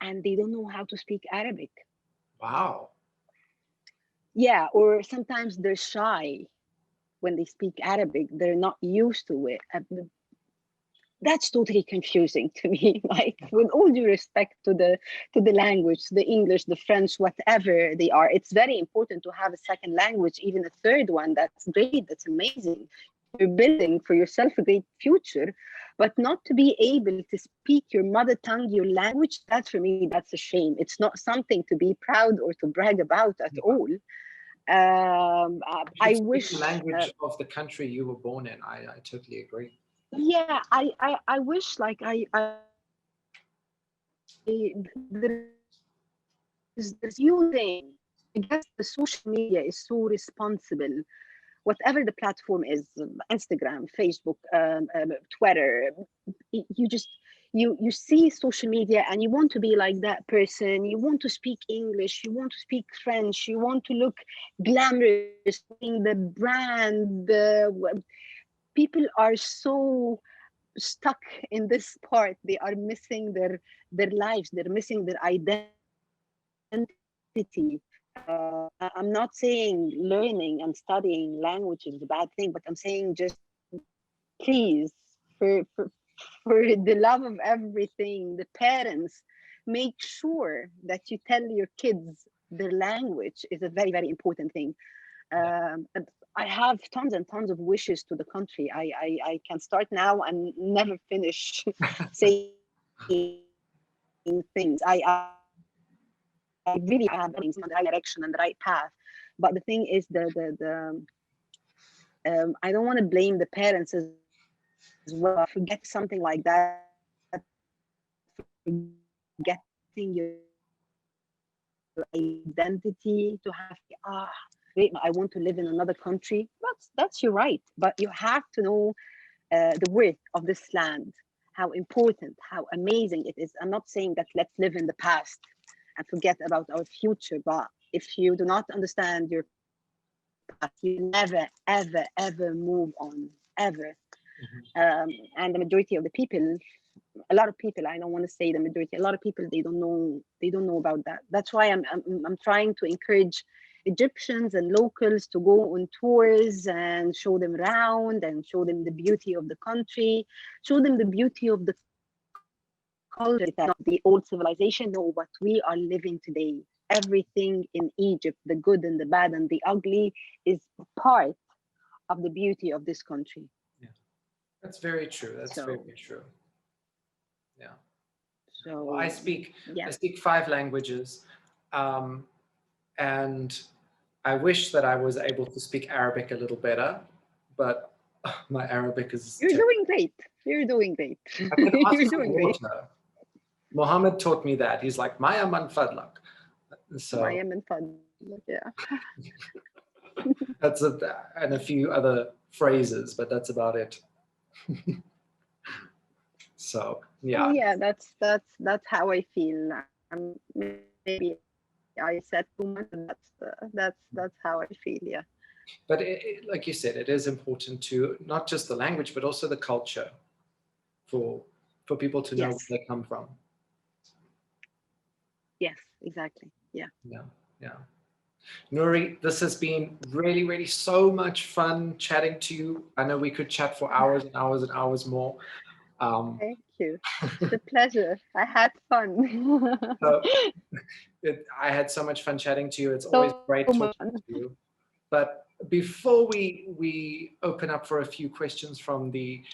and they don't know how to speak Arabic. Wow. Yeah, or sometimes they're shy when they speak Arabic. They're not used to it. That's totally confusing to me. Like, with all due respect to the language, the English, the French, whatever they are, it's very important to have a second language, even a third one. That's great. That's amazing. You're building for yourself a great future, but not to be able to speak your mother tongue, your language. That's, for me, that's a shame. It's not something to be proud or to brag about at all. You I should speak the wish. language of the country you were born in. I totally agree. Yeah, I wish, like, there's using, I guess the social media is so responsible, whatever the platform is, Instagram, Facebook, Twitter. You just, you see social media and you want to be like that person. You want to speak English, you want to speak French, you want to look glamorous, wearing the brand. People are so stuck in this part. They are missing their lives, they're missing their identity. I'm not saying learning and studying language is a bad thing, but I'm saying, just please, for the love of everything, the parents, make sure that you tell your kids their language is a very, very important thing. um, I have tons and tons of wishes to the country. I can start now and never finish saying things. I really have things in the right direction and the right path. But the thing is, I don't want to blame the parents as well. Forget something like that. Forgetting your identity to have great, I want to live in another country. That's your right, but you have to know the worth of this land, how important, how amazing it is. I'm not saying that let's live in the past and forget about our future, but if you do not understand your past, you never, ever, ever move on, ever. And the majority of the people, a lot of people, I don't want to say the majority, a lot of people, they don't know about that. That's why I'm trying to encourage Egyptians and locals to go on tours and show them around and show them the beauty of the country, show them the beauty of the culture, not the old civilization. No, what we are living today, everything in Egypt, the good and the bad and the ugly, is part of the beauty of this country. Yeah, that's very true. That's very true. Yeah. So well, I speak 5 languages, and I wish that I was able to speak Arabic a little better, but my Arabic is. You're doing great. You're doing great. You're doing great. Mohammed taught me that. He's like, Maya man fadlak. So Maya man fadlak, yeah. That's and a few other phrases, but that's about it. So yeah. Oh, yeah, that's how I feel. Maybe I said too much. That's how I feel. Yeah. But like you said, it is important to not just the language, but also the culture for people to know where they come from. Yes, exactly. Yeah. Yeah. Yeah. Nuri, this has been really, really so much fun chatting to you. I know we could chat for hours and hours and hours more. Thank you. It's a pleasure. I had fun. I had so much fun chatting to you. It's always great talking to you. But before we open up for a few questions from the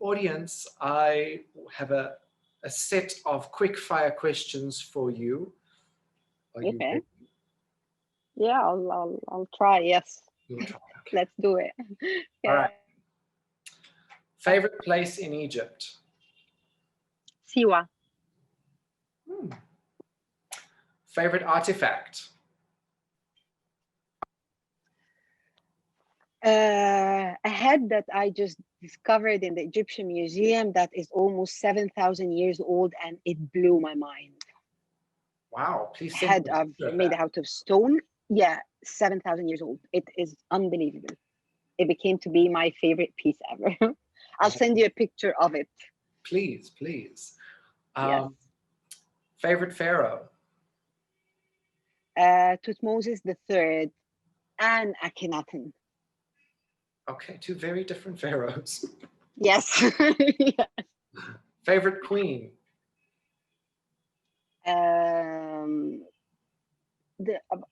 audience, I have a set of quick fire questions for you. Are you ready? Yeah, I'll try. Yes. You'll try. Okay. Let's do it. All right. Favorite place in Egypt? Siwa. Favorite artifact? A head that I just discovered in the Egyptian Museum that is almost 7,000 years old, and it blew my mind. Wow, please send head of made out of stone. Yeah, 7,000 years old. It is unbelievable. It became to be my favorite piece ever. I'll send you a picture of it. Please, please. Yes. Favorite pharaoh? Tutmosis III and Akhenaten. Okay, 2 very different pharaohs. Yes. Yes. Favorite queen?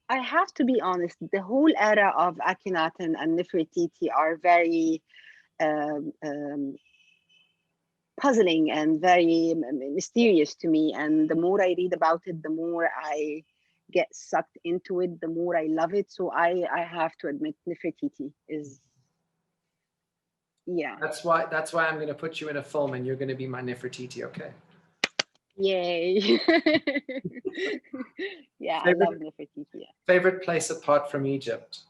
I have to be honest, the whole era of Akhenaten and Nefertiti are very puzzling and very mysterious to me. And the more I read about it, the more I get sucked into it, the more I love it. So I have to admit, Nefertiti is, yeah. That's why I'm going to put you in a film, and you're going to be my Nefertiti. Okay. Yay. Yeah, I love Nefertiti. Yeah. Favorite place apart from Egypt?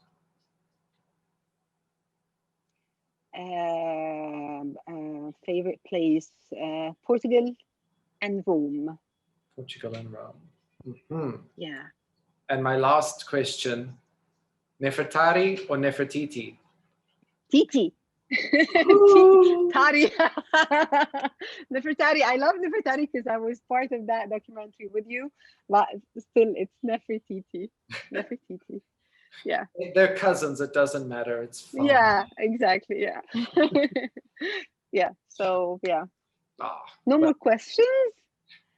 Favorite place, Portugal and Rome. Portugal and Rome. Mm-hmm. Yeah. And my last question, Nefertari or Nefertiti? Titi. Tari. Nefertari. I love Nefertari because I was part of that documentary with you, but still it's Nefertiti. Nefertiti. Yeah. They're cousins, it doesn't matter. It's fun. Yeah, exactly. Yeah. Yeah. So yeah. No more questions?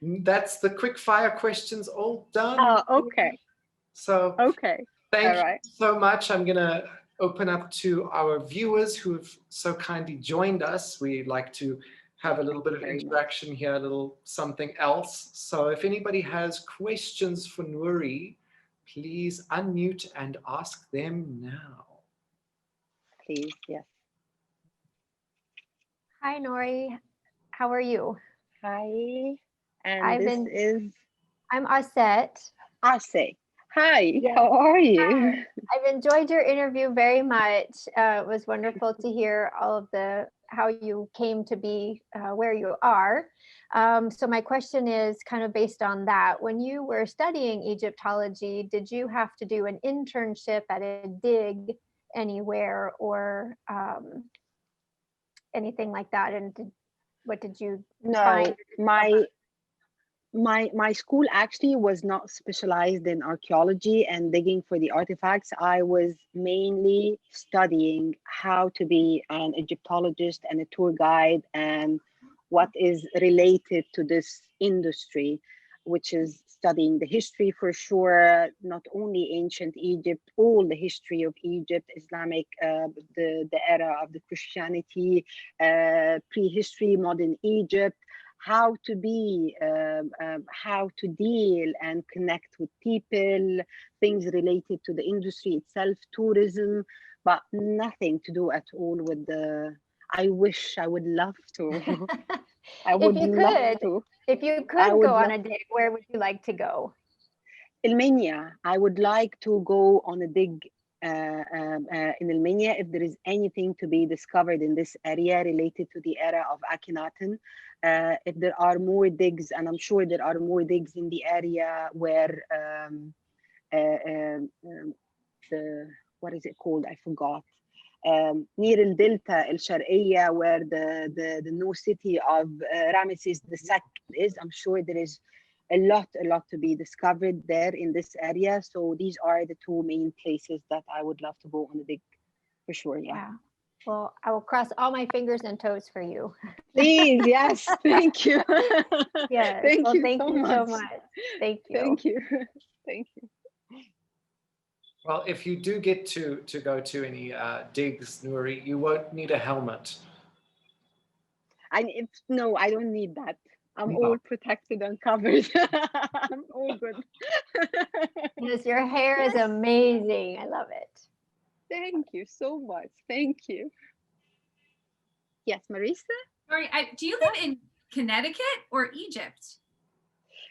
That's the quick fire questions all done. Oh, okay. So okay. Thank you so much. I'm gonna open up to our viewers who've so kindly joined us. We like to have a little bit of interaction here, a little something else. So if anybody has questions for Nuri, please unmute and ask them now. Please, yes. Hi, Nuri. How are you? Hi, and I'm Aset. Ase. Hi, Yes. how are you? Hi. I've enjoyed your interview very much. It was wonderful to hear all of how you came to be where you are. So my question is kind of based on that. When you were studying Egyptology, did you have to do an internship at a dig anywhere or anything like that? And what did you find? No, my school actually was not specialized in archaeology and digging for the artifacts. I was mainly studying how to be an Egyptologist and a tour guide and what is related to this industry, which is studying the history for sure, not only ancient Egypt, all the history of Egypt, Islamic, the era of the Christianity, prehistory, modern Egypt, how to be, how to deal and connect with people, things related to the industry itself, tourism, but nothing to do at all with the, I wish I would love to. I would love to. If you could go on a dig, where would you like to go? Ilmenia. I would like to go on a dig in Ilmenia if there is anything to be discovered in this area related to the era of Akhenaten. If there are more digs, and I'm sure there are more digs in the area where what is it called? I forgot. Near El Delta, El Sharqiyya, where the new city of Ramesses II is. I'm sure there is a lot to be discovered there in this area. So these are the two main places that I would love to go on a dig for sure. Yeah. Well, I will cross all my fingers and toes for you. Please, yes. Thank you. Yes. Thank you so much. Thank you. Thank you. Thank you. Well, if you do get to go to any digs, Nuri, you won't need a helmet. No, I don't need that. I'm all protected and covered. I'm all good. Yes, your hair is amazing. I love it. Thank you so much. Thank you. Yes, Marisa? Sorry, do you live in Connecticut or Egypt?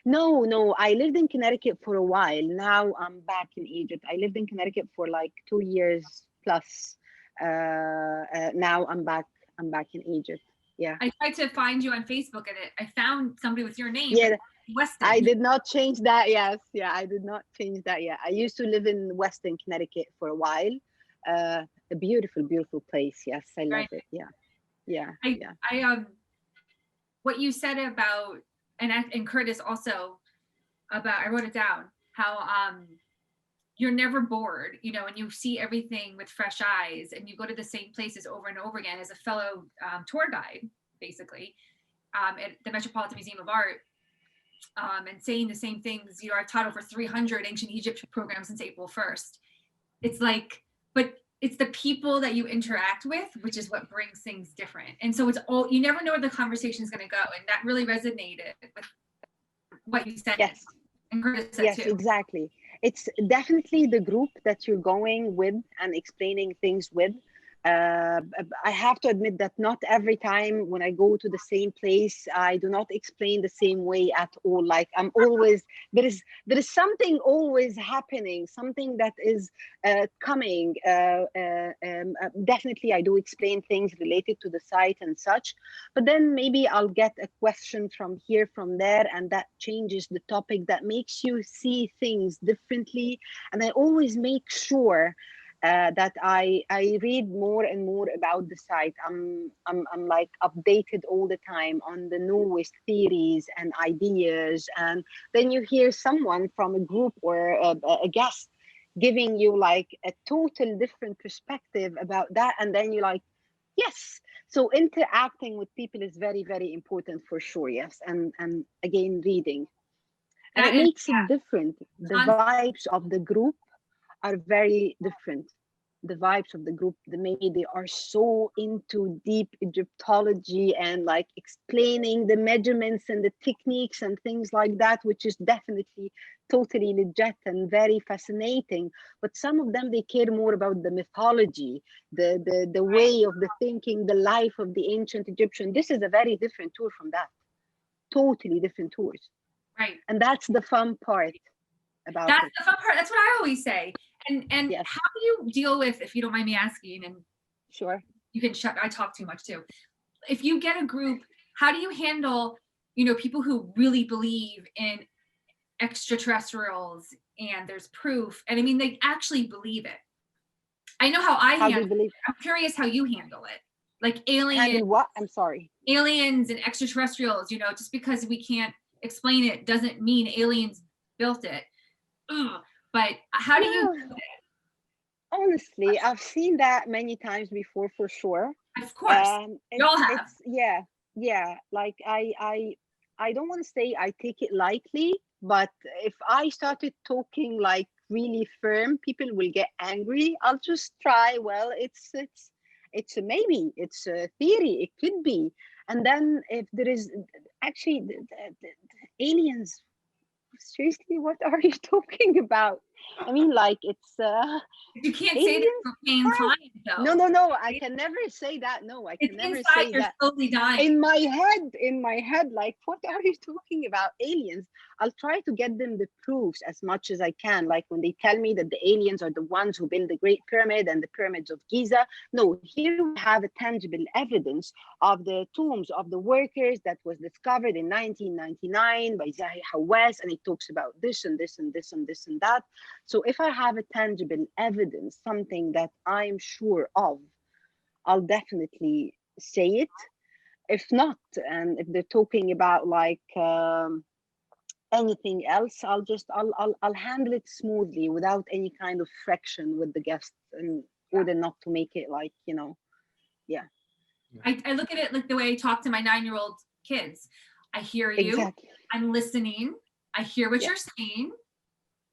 No, I lived in Connecticut for a while. Now I'm back in Egypt. I lived in Connecticut for like 2 years plus. Now I'm back in Egypt. Yeah. I tried to find you on Facebook and I found somebody with your name. Yeah, Weston. I did not change that. Yes, yeah, I did not change that yet. I used to live in Weston, Connecticut for a while. A beautiful place. Yes, I love it. Yeah. What you said about and Curtis also about, I wrote it down, how you're never bored, and you see everything with fresh eyes and you go to the same places over and over again as a fellow tour guide, basically, at the Metropolitan Museum of Art, and saying the same things. I've taught over 300 ancient Egypt programs since April 1st. It's like, but it's the people that you interact with, which is what brings things different. And so it's all, you never know where the conversation is going to go. And that really resonated with what you said. Yes. And Curtis said yes, too. Exactly. It's definitely the group that you're going with and explaining things with. I have to admit that not every time when I go to the same place, I do not explain the same way at all. Like I'm always, there is something always happening, something that is coming. Definitely I do explain things related to the site and such, but then maybe I'll get a question from here, from there, and that changes the topic, that makes you see things differently. And I always make sure that I read more and more about the site. I'm like updated all the time on the newest theories and ideas. And then you hear someone from a group or a guest giving you like a total different perspective about that. And then you're like, yes. So interacting with people is very, very important for sure. Yes. And again, reading. And it makes it different. The vibes of the group are very different. the vibes of the group, maybe they are so into deep Egyptology and like explaining the measurements and the techniques and things like that, which is definitely totally legit and very fascinating. But some of them, they care more about the mythology, the way of the thinking, the life of the ancient Egyptian. This is a very different tour from that. Totally different tours. Right. And that's the fun part about That's it. the fun part. That's what I always say. And Yes. how do you deal with, if you don't mind me asking, and Sure. you can shut, I talk too much too. If you get a group, how do you handle, you know, people who really believe in extraterrestrials and there's proof, and I mean, they actually believe it. I know how I How do you handle believe? it. I'm curious how you handle it. Like Handle what? I'm sorry. aliens and extraterrestrials, you know, just because we can't explain it doesn't mean aliens built it. Ugh. But how do you do it? Honestly, I've seen that many times before, for sure. Of course, we all have. Yeah. Like I don't want to say I take it lightly, but if I started talking like really firm, people will get angry. I'll just try. Well, it's a maybe, it's a theory. It could be. And then if there is actually the aliens, seriously, what are you talking about? I mean, like it's You can't say aliens. that for paying clients though. No, I can never say that. No, I It's can never inside, say you're that. slowly dying. In my head, like, what are you talking about? Aliens? I'll try to get them the proofs as much as I can. Like when they tell me that the aliens are the ones who built the Great Pyramid and the pyramids of Giza. No, here we have a tangible evidence of the tombs of the workers that was discovered in 1999 by Zahi Hawass, and it talks about this and this and this and this and that. So if I have a tangible evidence, something that I'm sure of, I'll definitely say it. If not, and if they're talking about like anything else, I'll handle it smoothly without any kind of friction with the guests, in order not to make it like, you know, yeah. I look at it like the way I talk to my 9-year-old kids. I hear you. Exactly. I'm listening. I hear what Yeah. you're saying.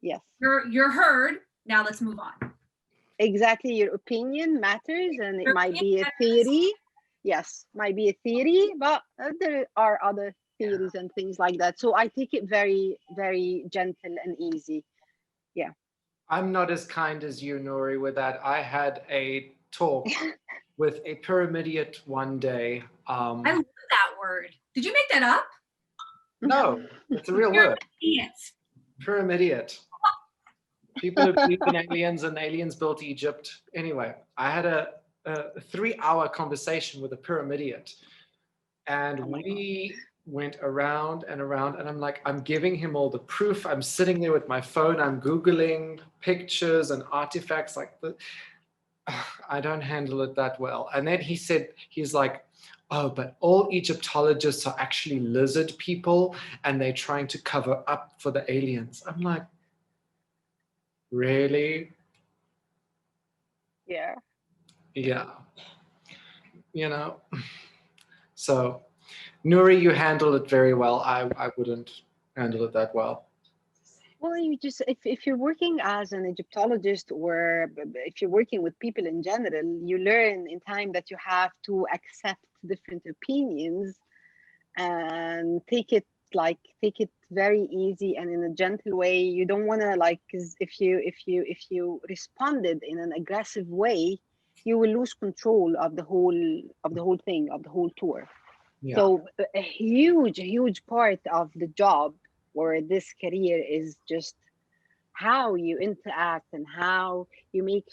Yes. You're heard. Now let's move on. Exactly. Your opinion matters, and it Your might be a opinion theory. Yes, might be a theory, but there are other theories and things like that. So I take it very, very gentle and easy. Yeah. I'm not as kind as you, Nuri, with that. I had a talk with a pyramidiot one day. I love that word. Did you make that up? No, it's a real You're word. an idiot. Pyramidiot. People who believe in aliens and aliens built Egypt. Anyway, I had a 3-hour conversation with a pyramidiot, and we went around and around, and I'm like, I'm giving him all the proof. I'm sitting there with my phone. I'm Googling pictures and artifacts like the. I don't handle it that well. And then he said, he's like, oh, but all Egyptologists are actually lizard people and they're trying to cover up for the aliens. I'm like, really? Yeah. Yeah. You know, so Nuri, you handle it very well. I wouldn't handle it that well. Well, you just, if you're working as an Egyptologist, or if you're working with people in general, you learn in time that you have to accept different opinions and take it very easy and in a gentle way. You don't want to, like, 'cause if you responded in an aggressive way, you will lose control of the whole thing, of the whole tour. Yeah. So a huge part of the job or this career is just how you interact and how you make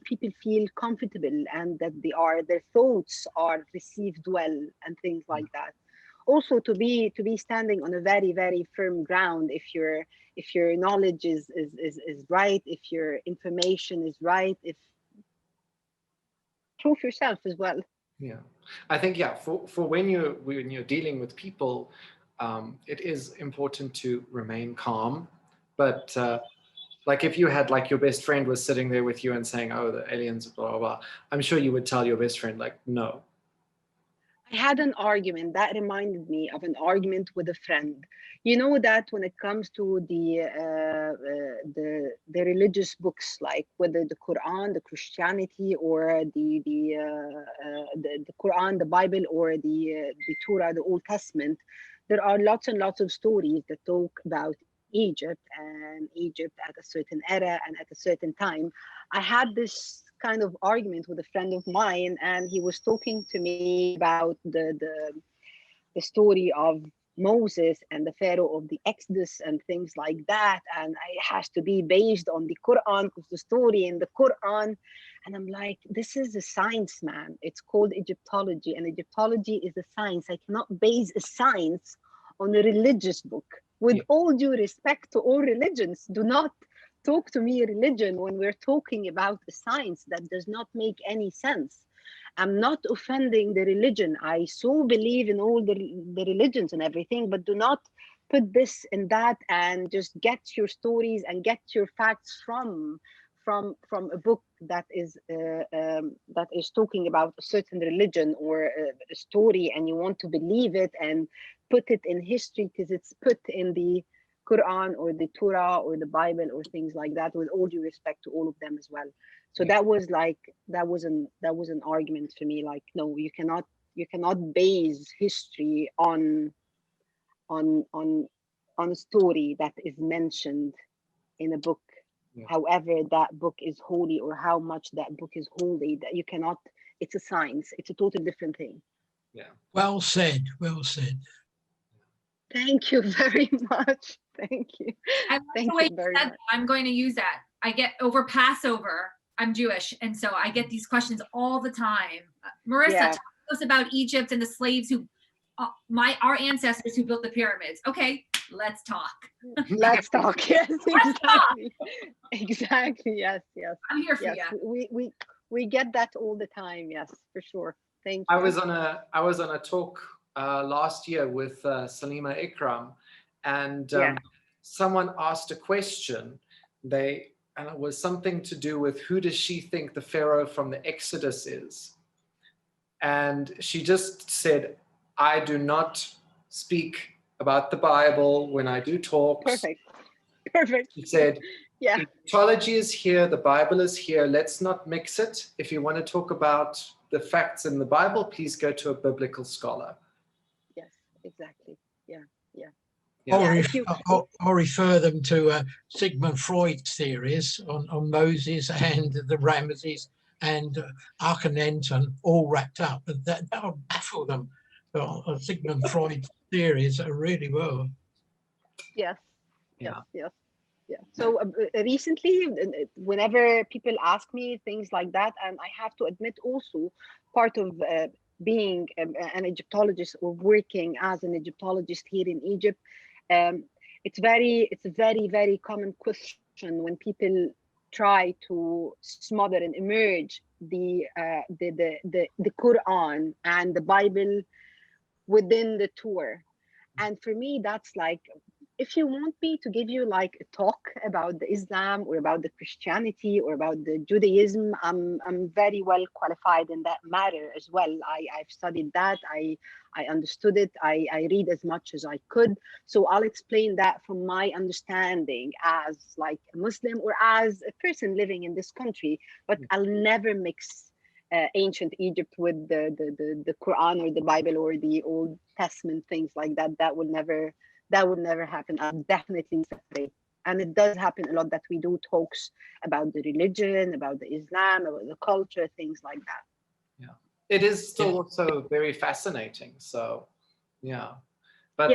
people feel comfortable, and that their thoughts are received well and things like that. Also to be standing on a very, very firm ground, if your knowledge is right, if your information is right, if prove yourself as well. Yeah, I think, yeah, for when you're dealing with people, it is important to remain calm. But like if you had, like, your best friend was sitting there with you and saying, oh, the aliens, blah, blah, blah, I'm sure you would tell your best friend, like, no. I had an argument that reminded me of an argument with a friend. You know that when it comes to the religious books, like whether the Quran, the Christianity, or the Quran, the Bible, or the Torah, the Old Testament, there are lots and lots of stories that talk about Egypt and Egypt at a certain era and at a certain time. I had this kind of argument with a friend of mine, and he was talking to me about the story of Moses and the Pharaoh of the Exodus and things like that. And it has to be based on the Quran because the story in the Quran. And I'm like, this is a science, man. It's called Egyptology, and Egyptology is a science. I cannot base a science on a religious book. With all due respect to all religions, do not talk to me religion when we're talking about a science. That does not make any sense. I'm not offending the religion. I so believe in all the religions and everything, but do not put this and that and just get your stories and get your facts from a book that is talking about a certain religion or a story, and you want to believe it and put it in history because it's put in the Quran or the Torah or the Bible or things like that, with all due respect to all of them as well. So that was an argument for me, like, no, you cannot base history on a story that is mentioned in a book. However that book is holy, or how much that book is holy, that you cannot, it's a science, it's a totally different thing. Well said, well said. Thank you very much. Thank you. I like the way you said that. I'm going to use that. I get over Passover. I'm Jewish, and so I get these questions all the time. Marissa, talk to us about Egypt and the slaves who, our ancestors who built the pyramids. Okay, let's talk. Let's talk. Yes, exactly. Exactly. Yes, yes. I'm here for you. We get that all the time. Yes, for sure. Thank you. I was on a talk last year with Salima Ikram, and someone asked a question. And it was something to do with, who does she think the Pharaoh from the Exodus is? And she just said, I do not speak about the Bible when I do talks. Perfect. She said, Egyptology is here, the Bible is here, let's not mix it. If you want to talk about the facts in the Bible, please go to a biblical scholar. Yes, exactly. I'll refer them to Sigmund Freud's theories on Moses and the Ramesses and Akhenaten all wrapped up. And that'll baffle them. Sigmund Freud's theories are really well. Yes. So recently, whenever people ask me things like that, and I have to admit also, part of being an Egyptologist or working as an Egyptologist here in Egypt, it's a very, very common question when people try to smother and emerge the Quran and the Bible within the Torah. And for me, that's like, if you want me to give you like a talk about the Islam or about the Christianity or about the Judaism, I'm very well qualified in that matter as well. I've studied that. I understood it. I read as much as I could. So I'll explain that from my understanding as like a Muslim or as a person living in this country, but I'll never mix ancient Egypt with the Quran or the Bible or the Old Testament, things like that. That would never happen. I'll definitely separate. And it does happen a lot that we do talks about the religion, about the Islam, about the culture, things like that. Yeah, it is still also very fascinating. So, but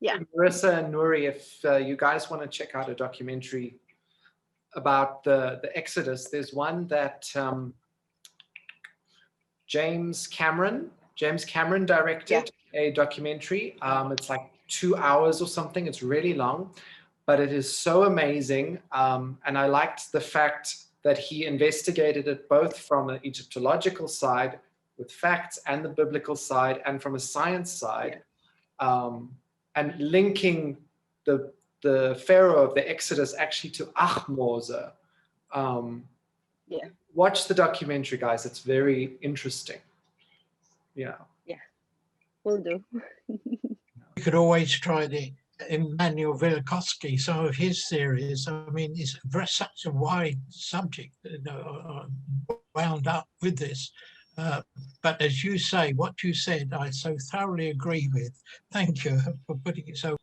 Marissa and Nuri, if you guys want to check out a documentary about the Exodus, there's one that James Cameron directed a documentary. It's like 2 hours or something. It's really long, but it is so amazing. And I liked the fact that he investigated it both from an Egyptological side with facts and the biblical side and from a science side, and linking the Pharaoh of the Exodus actually to Ahmose. Watch the documentary, guys. It's very interesting. will do. You could always try the Immanuel Velikovsky, some of his theories. I mean, it's such a wide subject, wound up with this. But as you say, what you said, I so thoroughly agree with. Thank you for putting it so.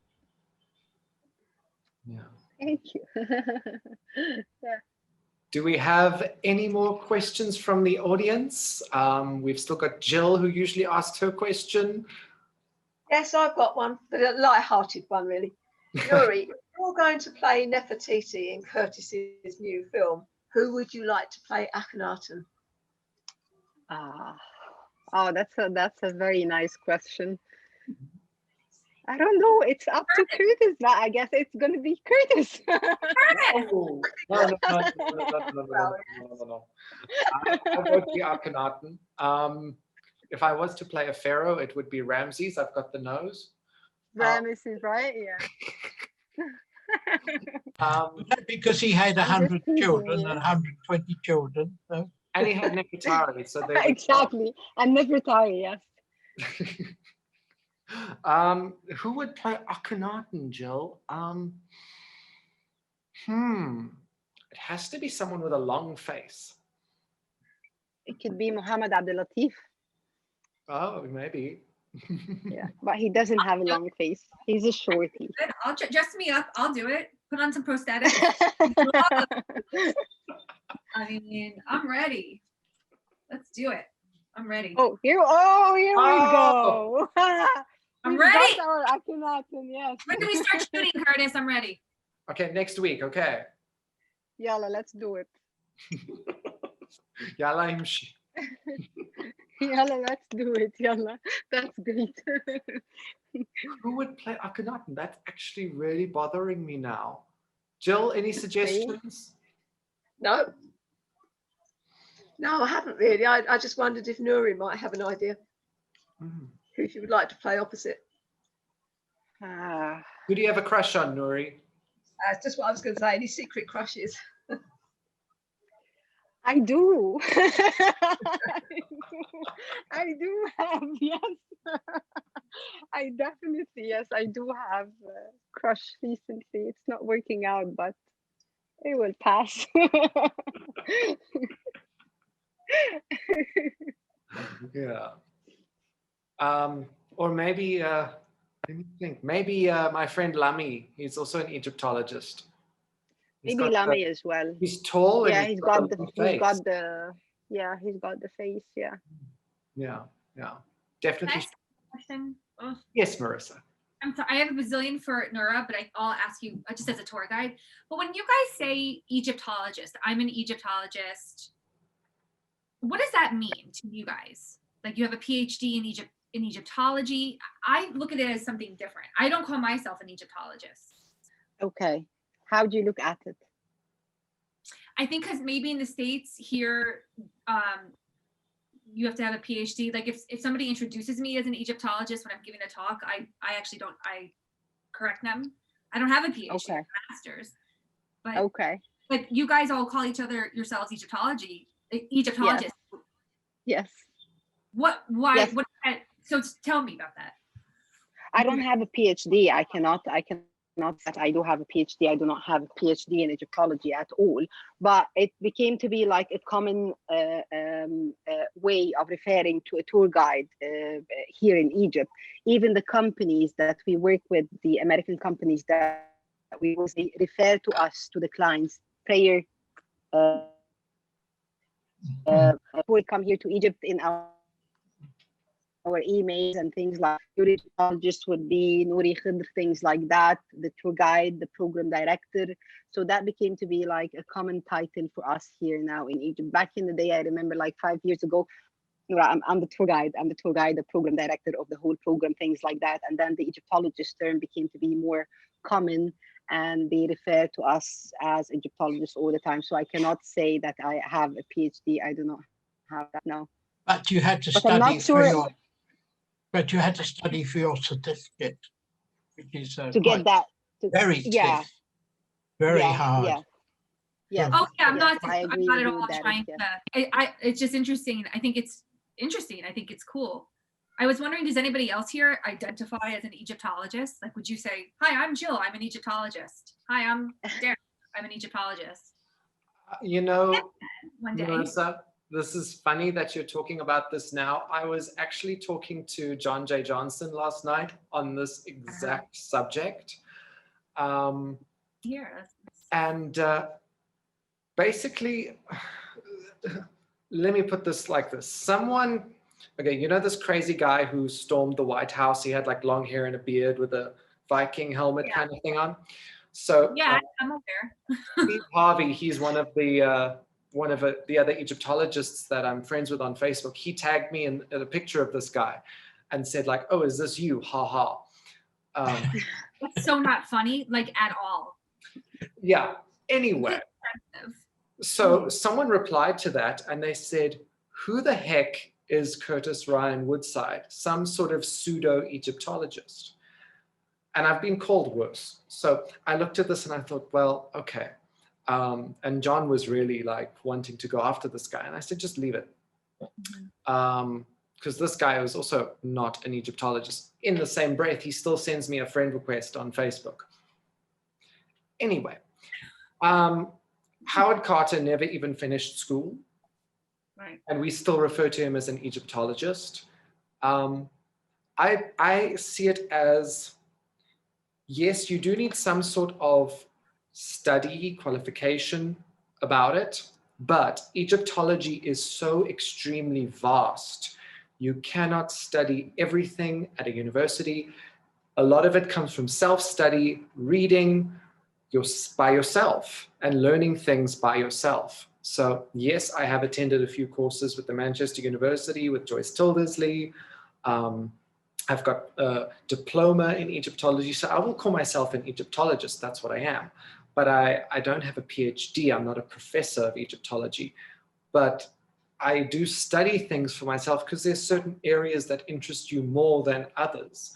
Yeah. Thank you. Yeah. Do we have any more questions from the audience? We've still got Jill, who usually asks her question. Yes, I've got one, but a light-hearted one, really. Nuri, if you're going to play Nefertiti in Curtis's new film, who would you like to play Akhenaten? Oh, that's a very nice question. I don't know. It's up to Curtis. But I guess it's gonna be Curtis. Oh, no. I would be Akhenaten. If I was to play a pharaoh, it would be Ramses. I've got the nose. Ramesses, right? Yeah. Because he had I'm just 100 teasing children you. and 120 children. So. And he had Nefertari, so there Exactly. And Nefertari, yes. Who would play Akhenaten, Jill? It has to be someone with a long face. It could be Muhammad Abdul Latif. Oh, maybe. Yeah, but he doesn't have a long face. He's a shorty. I'll dress me up. I'll do it. Put on some prosthetics. I mean, I'm ready. Let's do it. I'm ready. Here we go. I'm We've ready. got our Akhenaten, yes. When do we start shooting, Curtis? I'm ready. Okay, next week. Okay. Yalla, let's do it. Yalla imshi. Yalla, let's do it. Yalla, that's great. Who would play Akhenaten? That's actually really bothering me now. Jill, any suggestions? No. No, I haven't really. I just wondered if Nuri might have an idea who she would like to play opposite. Who do you have a crush on, Nuri? That's just what I was going to say. Any secret crushes? I do. I do have, yes. I definitely, yes, I do have a crush recently. It's not working out, but it will pass. Yeah. Or maybe, let me think. Maybe my friend Lamy. He's also an Egyptologist. Maybe Lamy as well. He's tall. Yeah, and he's got the face. Yeah. Yeah. Definitely. Question. Oh. Yes, Marissa. I'm sorry, I have a bazillion for Noura, but I'll ask you just as a tour guide. But when you guys say Egyptologist, I'm an Egyptologist. What does that mean to you guys? Like you have a PhD in Egyptology. I look at it as something different. I don't call myself an Egyptologist. Okay. How do you look at it? I think because maybe in the States here, you have to have a PhD. Like if somebody introduces me as an Egyptologist when I'm giving a talk, I actually don't, I correct them. I don't have a PhD, okay. master's. But, okay. But you guys all call yourselves Egyptologists. Yes. Why, yes. What, so tell me about that. I don't have a PhD. I cannot that I do have a PhD. I do not have a PhD in Egyptology at all, but it became to be like a common way of referring to a tour guide here in Egypt. Even the companies that we work with, the American companies that we will say, refer to us, to the clients, prior who come here to Egypt in our emails and things like your Egyptologist would be Nuri, Khedr, things like that, the tour guide, the program director. So that became to be like a common title for us here now in Egypt. Back in the day, I remember like 5 years ago, I'm the tour guide, the program director of the whole program, things like that. And then the Egyptologist term became to be more common and they refer to us as Egyptologists all the time. So I cannot say that I have a PhD. I do not have that now. But you had to study for your. But you had to study for your certificate, which is to get that very stiff, very hard. Yeah. Oh yeah, I'm not at all that, trying to. It's just interesting. I think it's interesting. I think it's cool. I was wondering, does anybody else here identify as an Egyptologist? Like, would you say, hi, I'm Jill, I'm an Egyptologist. Hi, I'm Derek, I'm an Egyptologist. You know, One day. Marissa, this is funny that you're talking about this now. I was actually talking to John J. Johnson last night on this exact subject. Here. And basically, let me put this like this. Someone, okay, you know this crazy guy who stormed the White House? He had like long hair and a beard with a Viking helmet kind of thing on. So yeah, I'm aware. Steve Harvey, he's one of the other Egyptologists that I'm friends with on Facebook. He tagged me in a picture of this guy and said like, oh, is this you? Ha ha. That's so not funny, like at all. Yeah, anyway. So someone replied to that and they said, who the heck is Curtis Ryan Woodside? Some sort of pseudo-Egyptologist. And I've been called worse. So I looked at this and I thought, well, okay. And John was really like wanting to go after this guy. And I said, just leave it. Because this guy was also not an Egyptologist. In the same breath, he still sends me a friend request on Facebook. Anyway, Howard Carter never even finished school. Right. And we still refer to him as an Egyptologist. I see it as, yes, you do need some sort of study qualification about it, but Egyptology is so extremely vast. You cannot study everything at a university. A lot of it comes from self-study, reading by yourself and learning things by yourself. So yes, I have attended a few courses with the Manchester University, with Joyce Tildersley. I've got a diploma in Egyptology, so I will call myself an Egyptologist, that's what I am. But I don't have a PhD, I'm not a professor of Egyptology. But I do study things for myself because there's certain areas that interest you more than others.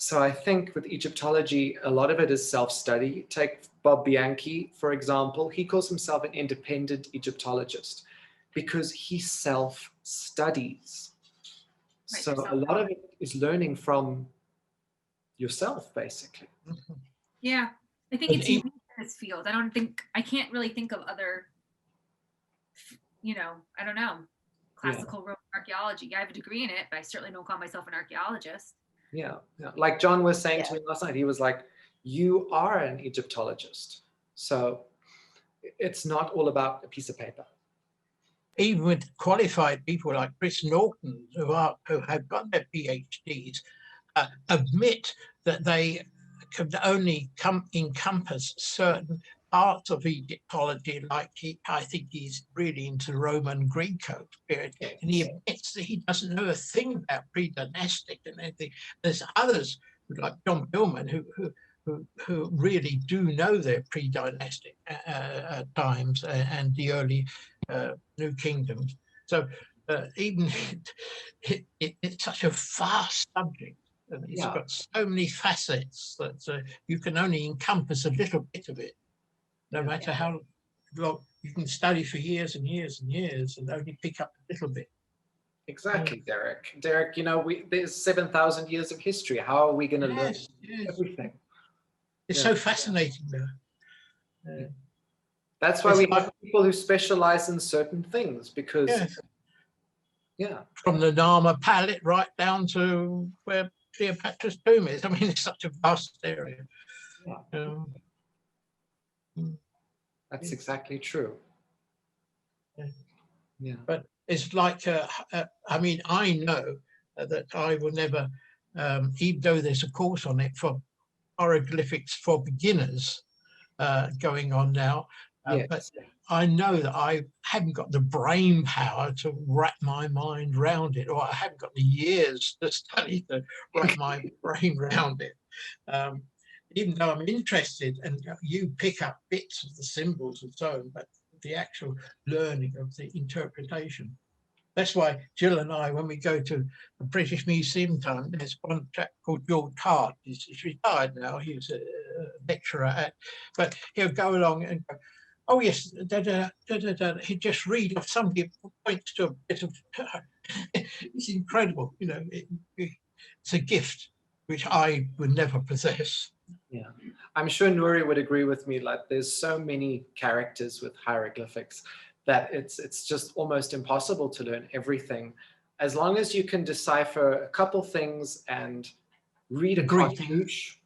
So I think with Egyptology, a lot of it is self-study. Take Bob Bianchi, for example. He calls himself an independent Egyptologist because he self-studies. Right, So a lot of it is learning from yourself, basically. Yeah, I think it's unique in this field. I can't really think of other, I don't know, classical Roman archaeology. I have a degree in it, but I certainly don't call myself an archaeologist. Yeah. Like John was saying to me last night, he was like, you are an Egyptologist. So it's not all about a piece of paper. Even with qualified people like Chris Norton, who have got their PhDs, admit that they can only encompass certain parts of Egyptology, like I think he's really into Roman Greco period, and he admits that he doesn't know a thing about pre-dynastic and anything. There's others like John Billman who really do know their pre-dynastic times and the early New Kingdoms. So even it's such a vast subject, and it's got so many facets that you can only encompass a little bit of it, no matter how long you can study for years and years and years and only pick up a little bit. Exactly, Derek. Derek, there's 7,000 years of history. How are we going to learn everything? It's so fascinating, though. That's why we have people who specialize in certain things, because from the Narmer palette right down to where Cleopatra's tomb is. I mean, it's such a vast area. That's exactly true. Yeah. But it's like, I mean, I know that I will never, even though there's a course on it for hieroglyphics for beginners going on now, but I know that I haven't got the brain power to wrap my mind around it, or I haven't got the years to study to wrap my brain around it. Even though I'm interested, and you pick up bits of the symbols and so on, but the actual learning of the interpretation. That's why Jill and I, when we go to the British Museum time, there's one chap called George Hart. He's retired now. He was a lecturer but he'll go along and go, oh yes, he'd just read off somebody points to a bit of It's incredible, you know. It's a gift which I would never possess. Yeah, I'm sure Nuri would agree with me. Like, there's so many characters with hieroglyphics that it's just almost impossible to learn everything. As long as you can decipher a couple things and read a Greeting. cartouche,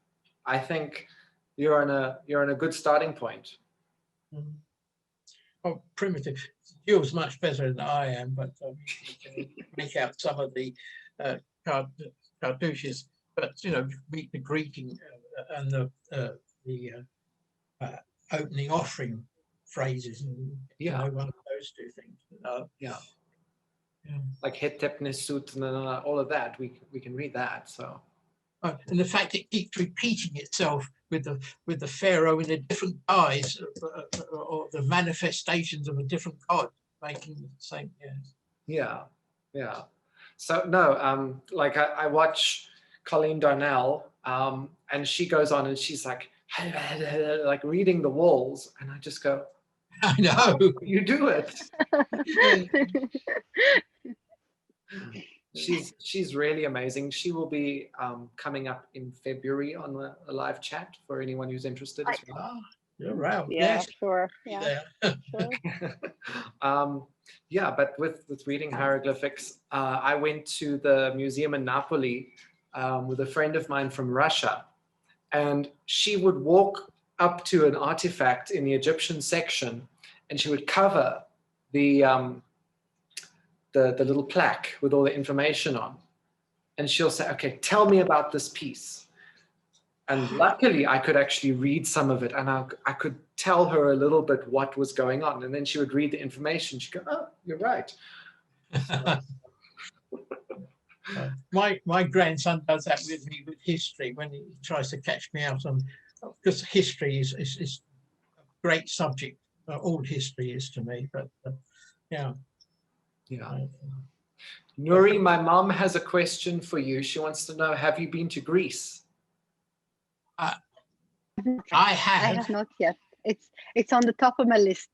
I think you're on a good starting point. Oh, primitive. Jill's much better than I am, but you can make out some of the cartouches. But you know, read the greeting and the opening offering phrases, and Yeah. you know, one of those two things. Yeah. Yeah. Like Hetepnesut and all of that, we can read that. So. And the fact it keeps repeating itself with the pharaoh in a different guise, or the manifestations of a different god, making the same. Yes. Yeah, yeah. So no, like I watch Colleen Darnell, and she goes on and she's like reading the walls, and I just go, I know. you do it. She's really amazing. She will be coming up in February on a live chat for anyone who's interested as well. Ah, you're right. Yeah, Yes. sure. Yeah, sure. Yeah, but with reading hieroglyphics, I went to the museum in Napoli with a friend of mine from Russia, and she would walk up to an artifact in the Egyptian section, and she would cover the little plaque with all the information on, and she'll say, "Okay, tell me about this piece." And luckily, I could actually read some of it, and I could tell her a little bit what was going on. And then she would read the information. She'd go, "Oh, you're right." My grandson does that with me with history when he tries to catch me out on, because history is a great subject. All history is to me, but yeah. Yeah. Nuri, my mom has a question for you. She wants to know, have you been to Greece? I I have. have not yet. It's on the top of my list.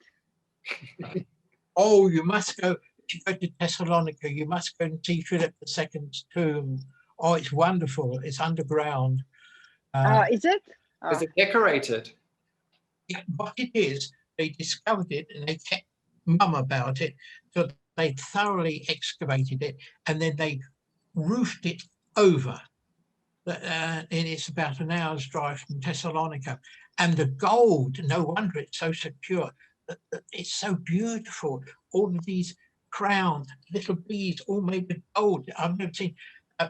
Oh, you must go. If you go to Thessalonica, you must go and see Philip II's tomb. Oh, it's wonderful. It's underground. Is it? Is it decorated? What it is, they discovered it and they kept mum about it. So they thoroughly excavated it and then they roofed it over. And it's about an hour's drive from Thessalonica. And the gold, no wonder it's so secure. It's so beautiful. All of these crowned little beads, all made with gold. I've never seen.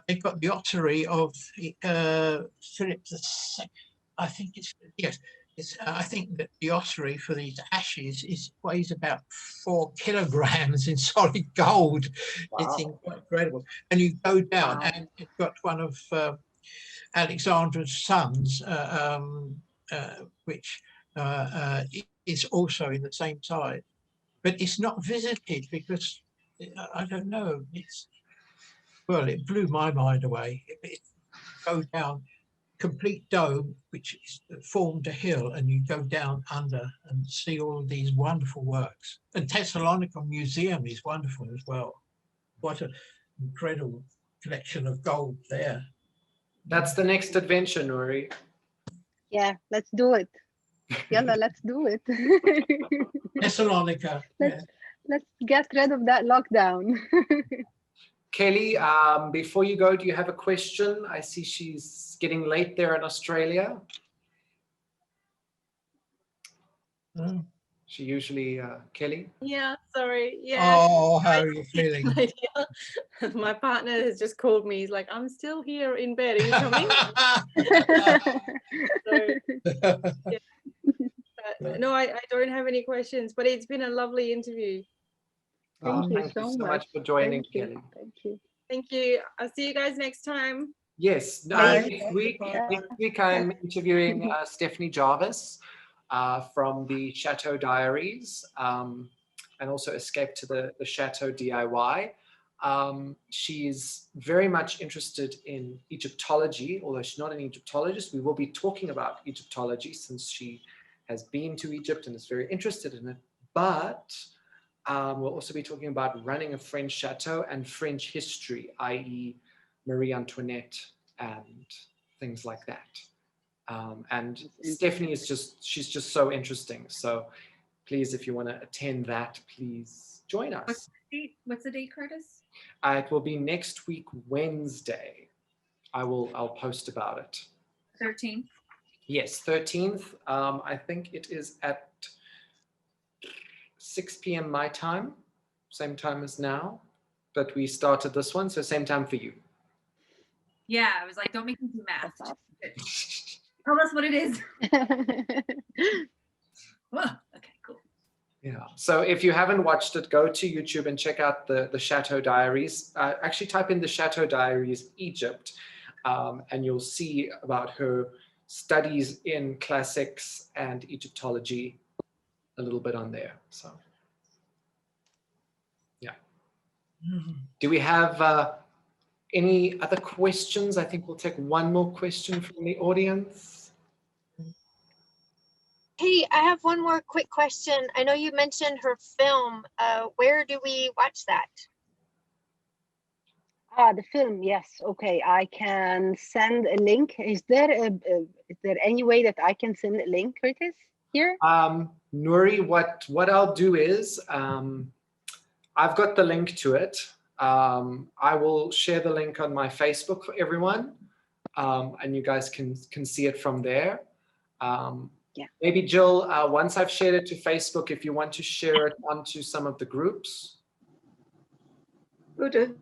They've got the ottery of Philip II. I think it's, yes. I think that the ossuary for these ashes weighs about 4 kilograms in solid gold. Wow. It's incredible. And you go down and you've got one of Alexander's sons, which is also in the same side. But it's not visited because, I don't know, well, it blew my mind away. It go down, complete dome, which is formed a hill, and you go down under and see all of these wonderful works. And Thessalonica Museum is wonderful as well. What an incredible collection of gold there. That's the next adventure, Nuri. Yeah, let's do it. Yalla, let's do it. Thessalonica. Let's get rid of that lockdown. Kelly, before you go, do you have a question? I see she's getting late there in Australia. Oh. She usually, Kelly? Yeah, sorry. Yeah. Oh, how are you feeling? My partner has just called me. He's like, I'm still here in bed. Are you coming? So, yeah. No, I don't have any questions, but it's been a lovely interview. Thank you so much for joining, Thank you. Kelly. Thank you. Thank you. I'll see you guys next time. Yes, Bye. next week Bye. I'm interviewing Stephanie Jarvis from the Chateau Diaries, and also Escape to the Chateau DIY. She's very much interested in Egyptology, although she's not an Egyptologist. We will be talking about Egyptology since she has been to Egypt and is very interested in it. But We'll also be talking about running a French chateau and French history, i.e. Marie Antoinette and things like that. And Stephanie is she's just so interesting. So please, if you want to attend that, please join us. What's the date, Curtis? It will be next week, Wednesday. I'll post about it. 13th. Yes, 13th. I think it is at 6 p.m. my time, same time as now, but we started this one, so same time for you. Yeah, I was like, don't make me do math. Tell us what it is. Whoa, okay, cool. Yeah, so if you haven't watched it, go to YouTube and check out the Chateau Diaries. Actually type in the Chateau Diaries Egypt, and you'll see about her studies in classics and Egyptology a little bit on there. So yeah. Do we have any other questions? I think we'll take one more question from the audience. Hey, I have one more quick question. I know you mentioned her film. Where do we watch that? The film, yes. Okay, I can send a link. Is there any way that I can send a link, Curtis, here? Nuri, what I'll do is I've got the link to it. I will share the link on my Facebook for everyone, and you guys can see it from there. Yeah. Maybe Jill, once I've shared it to Facebook, if you want to share it onto some of the groups. Will do.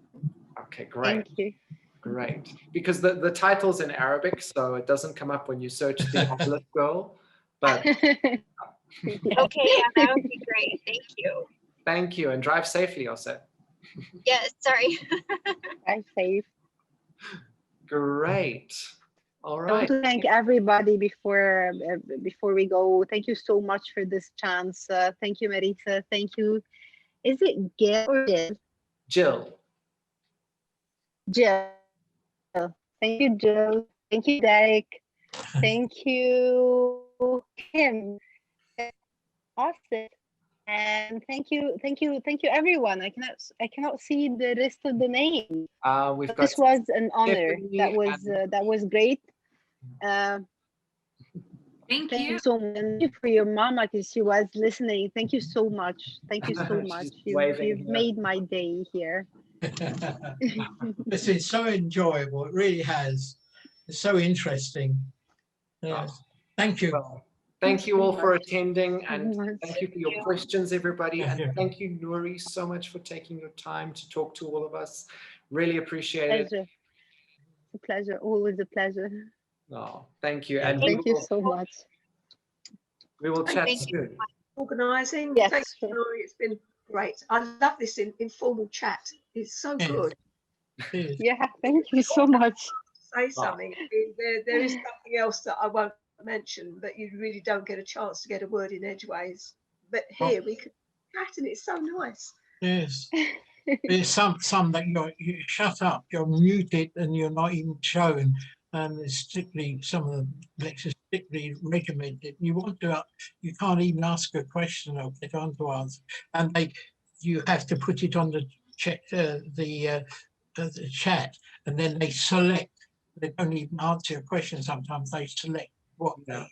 Okay, great. Thank you. Great. Because the title's in Arabic, so it doesn't come up when you search the Obelisk Girl. But Okay, yeah, that would be great. Thank you. thank you, and drive safely, I'll say. Yes, sorry. I'm safe. Great. All I want right. to thank everybody before we go. Thank you so much for this chance. Thank you, Marisa. Thank you. Is it Gail or Jill? Jill. Jill. Thank you, Jill. Thank you, Derek. Thank you, Kim. Austin. And thank you, everyone. I cannot see the rest of the name. We've But got this was an honor. Stephanie That was great. Thank Thank you. you so much. Thank you for your mama, because she was listening. Thank you so much. Thank you so much. She's waving You've here. made my day here. It's been so enjoyable. It really has. It's so interesting. Yes. Thank you. Well, thank you all for attending, and Much. thank you for your questions, everybody. Yeah, And yeah. thank you, Nuri, so much for taking your time to talk to all of us. Really appreciate it. Pleasure. It's a pleasure. Always a pleasure. Oh, thank you. Yeah. And Thank you so much. we will chat Thank soon. Organising. Yes, Thanks, sure. Nuri. It's been great. I love this informal chat. It's so Yeah. good. Cheers. Yeah, thank you so much. Say something. There is something else that I won't mention, but you really don't get a chance to get a word in edgeways. But here we can chat, and it's so nice. Yes. There's some that you shut up, you're muted, and you're not even shown. And it's strictly, some of the lectures strictly regimented. You want to, you can't even ask a question or get on to answer, and you have to put it on the chat, and then they select. They don't even answer your question. Sometimes they select what they.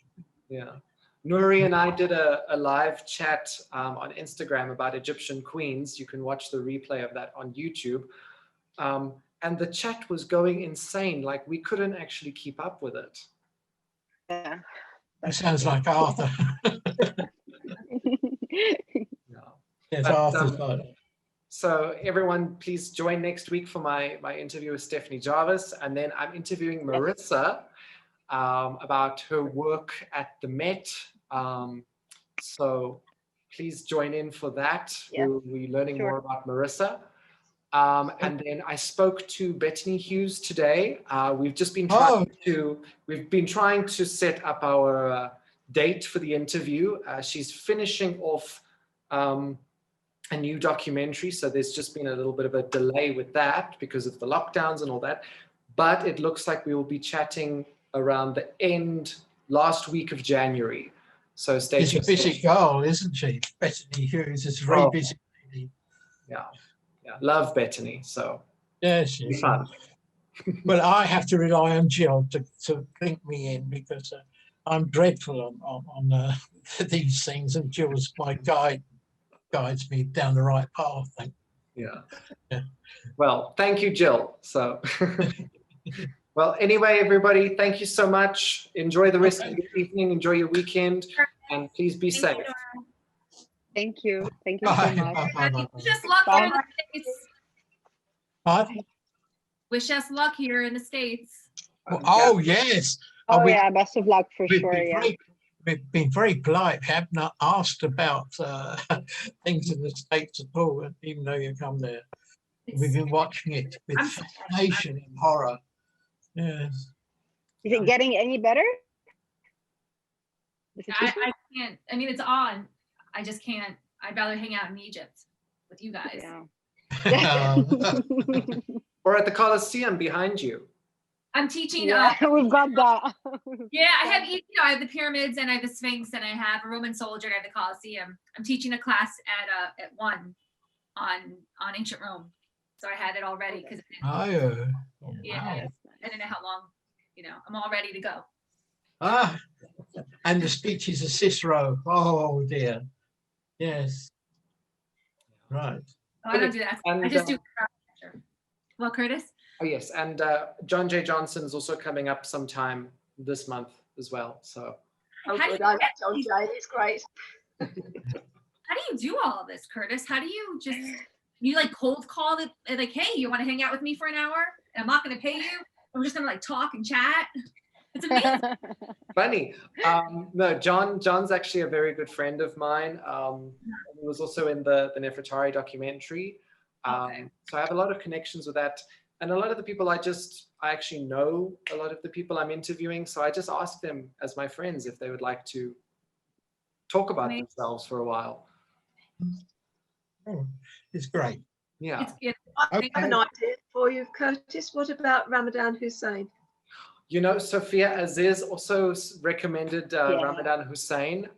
Yeah. Nuri and I did a live chat on Instagram about Egyptian queens. You can watch the replay of that on YouTube. And the chat was going insane. Like, we couldn't actually keep up with it. Yeah. It sounds like Arthur. Yeah. Yes, But, Arthur's like. So everyone, please join next week for my interview with Stephanie Jarvis. And then I'm interviewing Marissa about her work at the Met. So please join in for that. Yeah, We'll be learning sure. more about Marissa. And then I spoke to Bettany Hughes today. We've just been trying to set up our date for the interview. She's finishing off a new documentary, so there's just been a little bit of a delay with that because of the lockdowns and all that. But it looks like we will be chatting around the last week of January. So stay tuned. She's a busy girl, isn't she? Bettany Hughes is a very busy lady. Yeah. Love Bethany. So Yes, it'll be yes. fun. Well, I have to rely on Jill to link me in because I'm dreadful on these things, and Jill's my guides me down the right path. Yeah. Yeah. Well, thank you, Jill. So, well, anyway, everybody, thank you so much. Enjoy the rest of your evening. Enjoy your weekend, and please be safe. Thank you. Thank you so Bye. much. Bye. Bye. Bye. Wish us luck Bye. here in the States. Bye. Wish us luck here in the States. Oh, yes. Oh yeah, best of luck for We've sure. been Yeah. we've been very polite. We have not asked about things in the States at all, even though you come there. We've been watching it with I'm- fascination and horror. Yes. Is it getting any better? The situation? I can't. I mean, it's on. I just can't. I'd rather hang out in Egypt with you guys. Yeah. Or at the Colosseum behind you. I'm teaching. Yeah, we've got that. Yeah, I have. I have the pyramids, and I have the Sphinx, and I have a Roman soldier, and I have the Colosseum. I'm teaching a class at 1 on ancient Rome, so I had it all ready because Oh, yeah, wow. I didn't know how long. I'm all ready to go. Ah, and the speeches of Cicero. Oh dear. Yes. Right. Oh, I don't do that. And, I just do. Well, Curtis. Oh yes, and John J. Johnson's also coming up sometime this month as well. So. Oh, How do good. you I like get John these- Jay. It's great. How do you do all of this, Curtis? How do you just like cold call it like, hey, you want to hang out with me for an hour? And I'm not going to pay you. I'm just going to like talk and chat. It's amazing. Funny. No, John's actually a very good friend of mine. He was also in the Nefertari documentary. Okay. So I have a lot of connections with that. And a lot of the people I actually know a lot of the people I'm interviewing. So I just ask them as my friends if they would like to talk about Amazing. themselves for a while. Oh, it's great. Yeah. I Okay. have an idea for you, Curtis. What about Ramadan Hussein? You know, Sophia Aziz also recommended Yeah. Ramadan Hussein.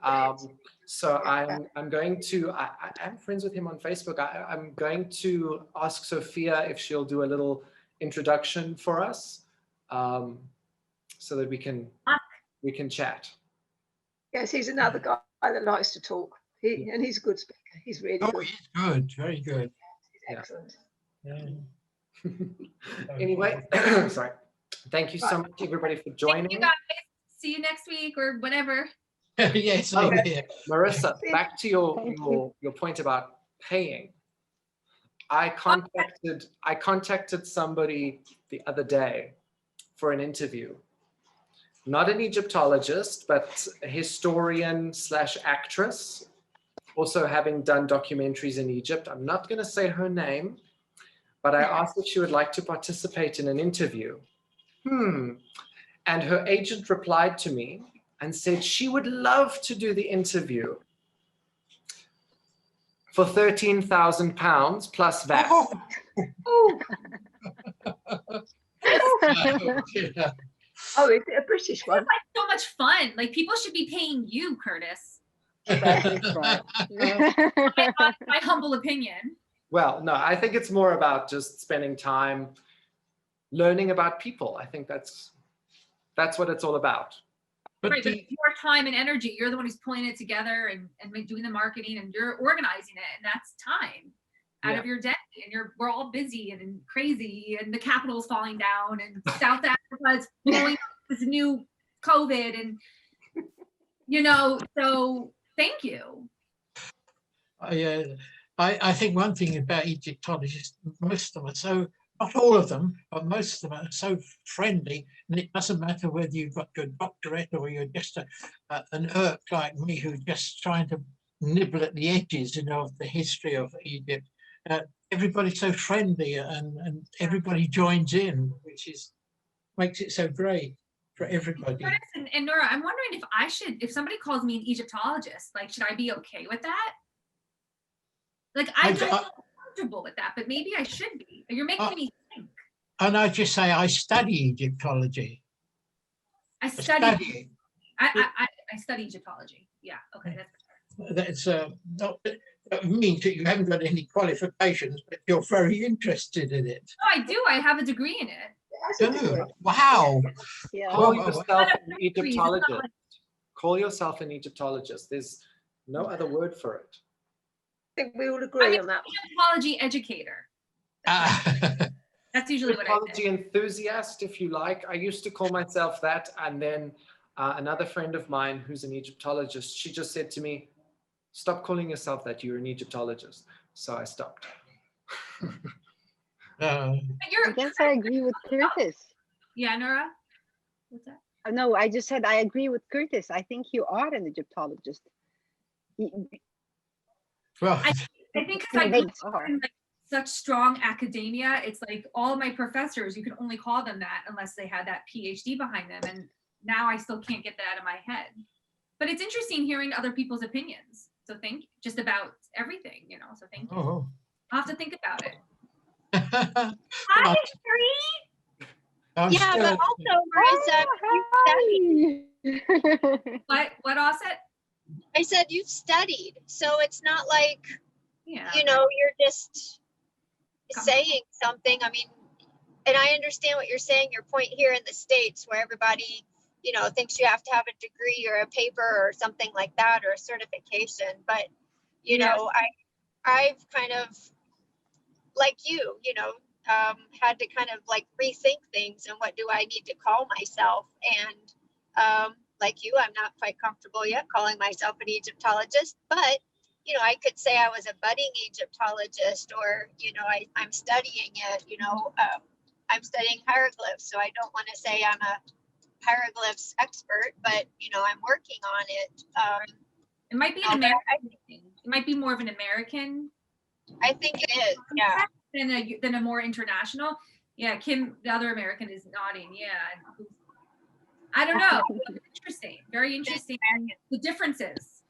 So I'm going to, I'm friends with him on Facebook. I'm going to ask Sophia if she'll do a little introduction for us, so that we can chat. Yes, he's another guy that likes to talk. And he's a good speaker. He's really Oh, good. he's good. Very good. He's Yeah. excellent. Yeah. Anyway, sorry. Thank you so much, everybody, for Thank joining. you guys. See you next week or whatever. Yes. Okay. Yeah. Marissa, back to your point about paying. I contacted somebody the other day for an interview. Not an Egyptologist, but a historian / actress, also having done documentaries in Egypt. I'm not going to say her name, but I asked if she would like to participate in an interview. And her agent replied to me and said she would love to do the interview for £13,000 plus VAT. Oh, yeah. Oh, is it a British It's one? like so much fun. Like people should be paying you, Curtis. That is right. My humble opinion. Well, no, I think it's more about just spending time learning about people. I think that's what it's all about. But Right, but the, it's your time and energy. You're the one who's pulling it together and doing the marketing, and you're organizing it, and that's time out of your day. And we're all busy and crazy, and the capital's falling down, and South Africa is blowing up this new COVID, and so thank you. I think one thing about Egyptologists, most of them are so, not all of them, but most of them are so friendly, and it doesn't matter whether you've got your doctorate or you're just an Irk like me who's just trying to nibble at the edges, of the history of Egypt. Everybody's so friendly, and everybody joins in, which makes it so great for everybody. Curtis and Noura, I'm wondering if somebody calls me an Egyptologist, like, should I be okay with that? Like, I don't feel comfortable with that, but maybe I should be. You're making me think. And I just say I study Egyptology. I study Egyptology. Yeah, okay. That's not, It means that you haven't got any qualifications, but you're very interested in it. Oh, I do. I have a degree in it. Oh, wow. Yeah. Oh, Call yourself an Egyptologist. Call yourself an Egyptologist. There's no other word for it. I think we all I'm agree an on that. Egyptology educator. That's usually what I Egyptology say. enthusiast, if you like. I used to call myself that, and then another friend of mine who's an Egyptologist, she just said to me, "Stop calling yourself that. You're an Egyptologist." So I stopped. I You're, guess I agree with Curtis. yeah, Noura? What's that? No, I just said I agree with Curtis. I think you are an Egyptologist. Well, I think because I They grew up are. in like such strong academia, it's like all my professors, you can only call them that unless they had that PhD behind them. And now I still can't get that out of my head. But it's interesting hearing other people's opinions. So just about everything, you know. So thank you. oh. I'll have to think about it. Hi, Hi, Harry. Yeah, but also, Marissa, you studied. What Offset? I said you've studied, so it's not like, Yeah. you know, you're just saying something. I mean, and I understand what you're saying, your point here in the States where everybody, you know, thinks you have to have a degree or a paper or something like that or a certification. But, you know, I've kind of, like you know, had to kind of like rethink things and what do I need to call myself. And like you, I'm not quite comfortable yet calling myself an Egyptologist, but you know, I could say I was a budding Egyptologist, or you know, I'm studying it. You know, I'm studying hieroglyphs, so I don't want to say I'm a hieroglyphs expert, but you know, I'm working on it. It might be an American thing. It might be more of an American. I think it is, yeah. Than a more international. Yeah, Kim, the other American, is nodding. Yeah. I don't know. Interesting. Very interesting. The differences.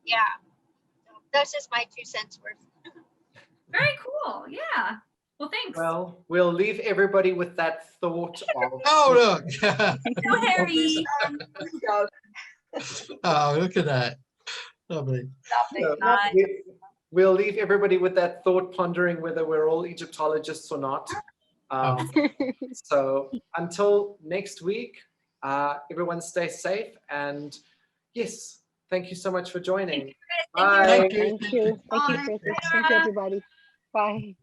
Yeah. That's just my 2 cents worth. Very cool. Yeah. Well, thanks. Well, we'll leave everybody with that thought of. Oh, look. Hello, Harry. Let's go. Oh, look at that. Lovely. Lovely. We'll leave everybody with that thought, pondering whether we're all Egyptologists or not. So until next week, everyone stay safe. And yes, thank you so much for joining. Thank you. Bye. Thank you. Thank you, Curtis. Thank you, everybody. Bye.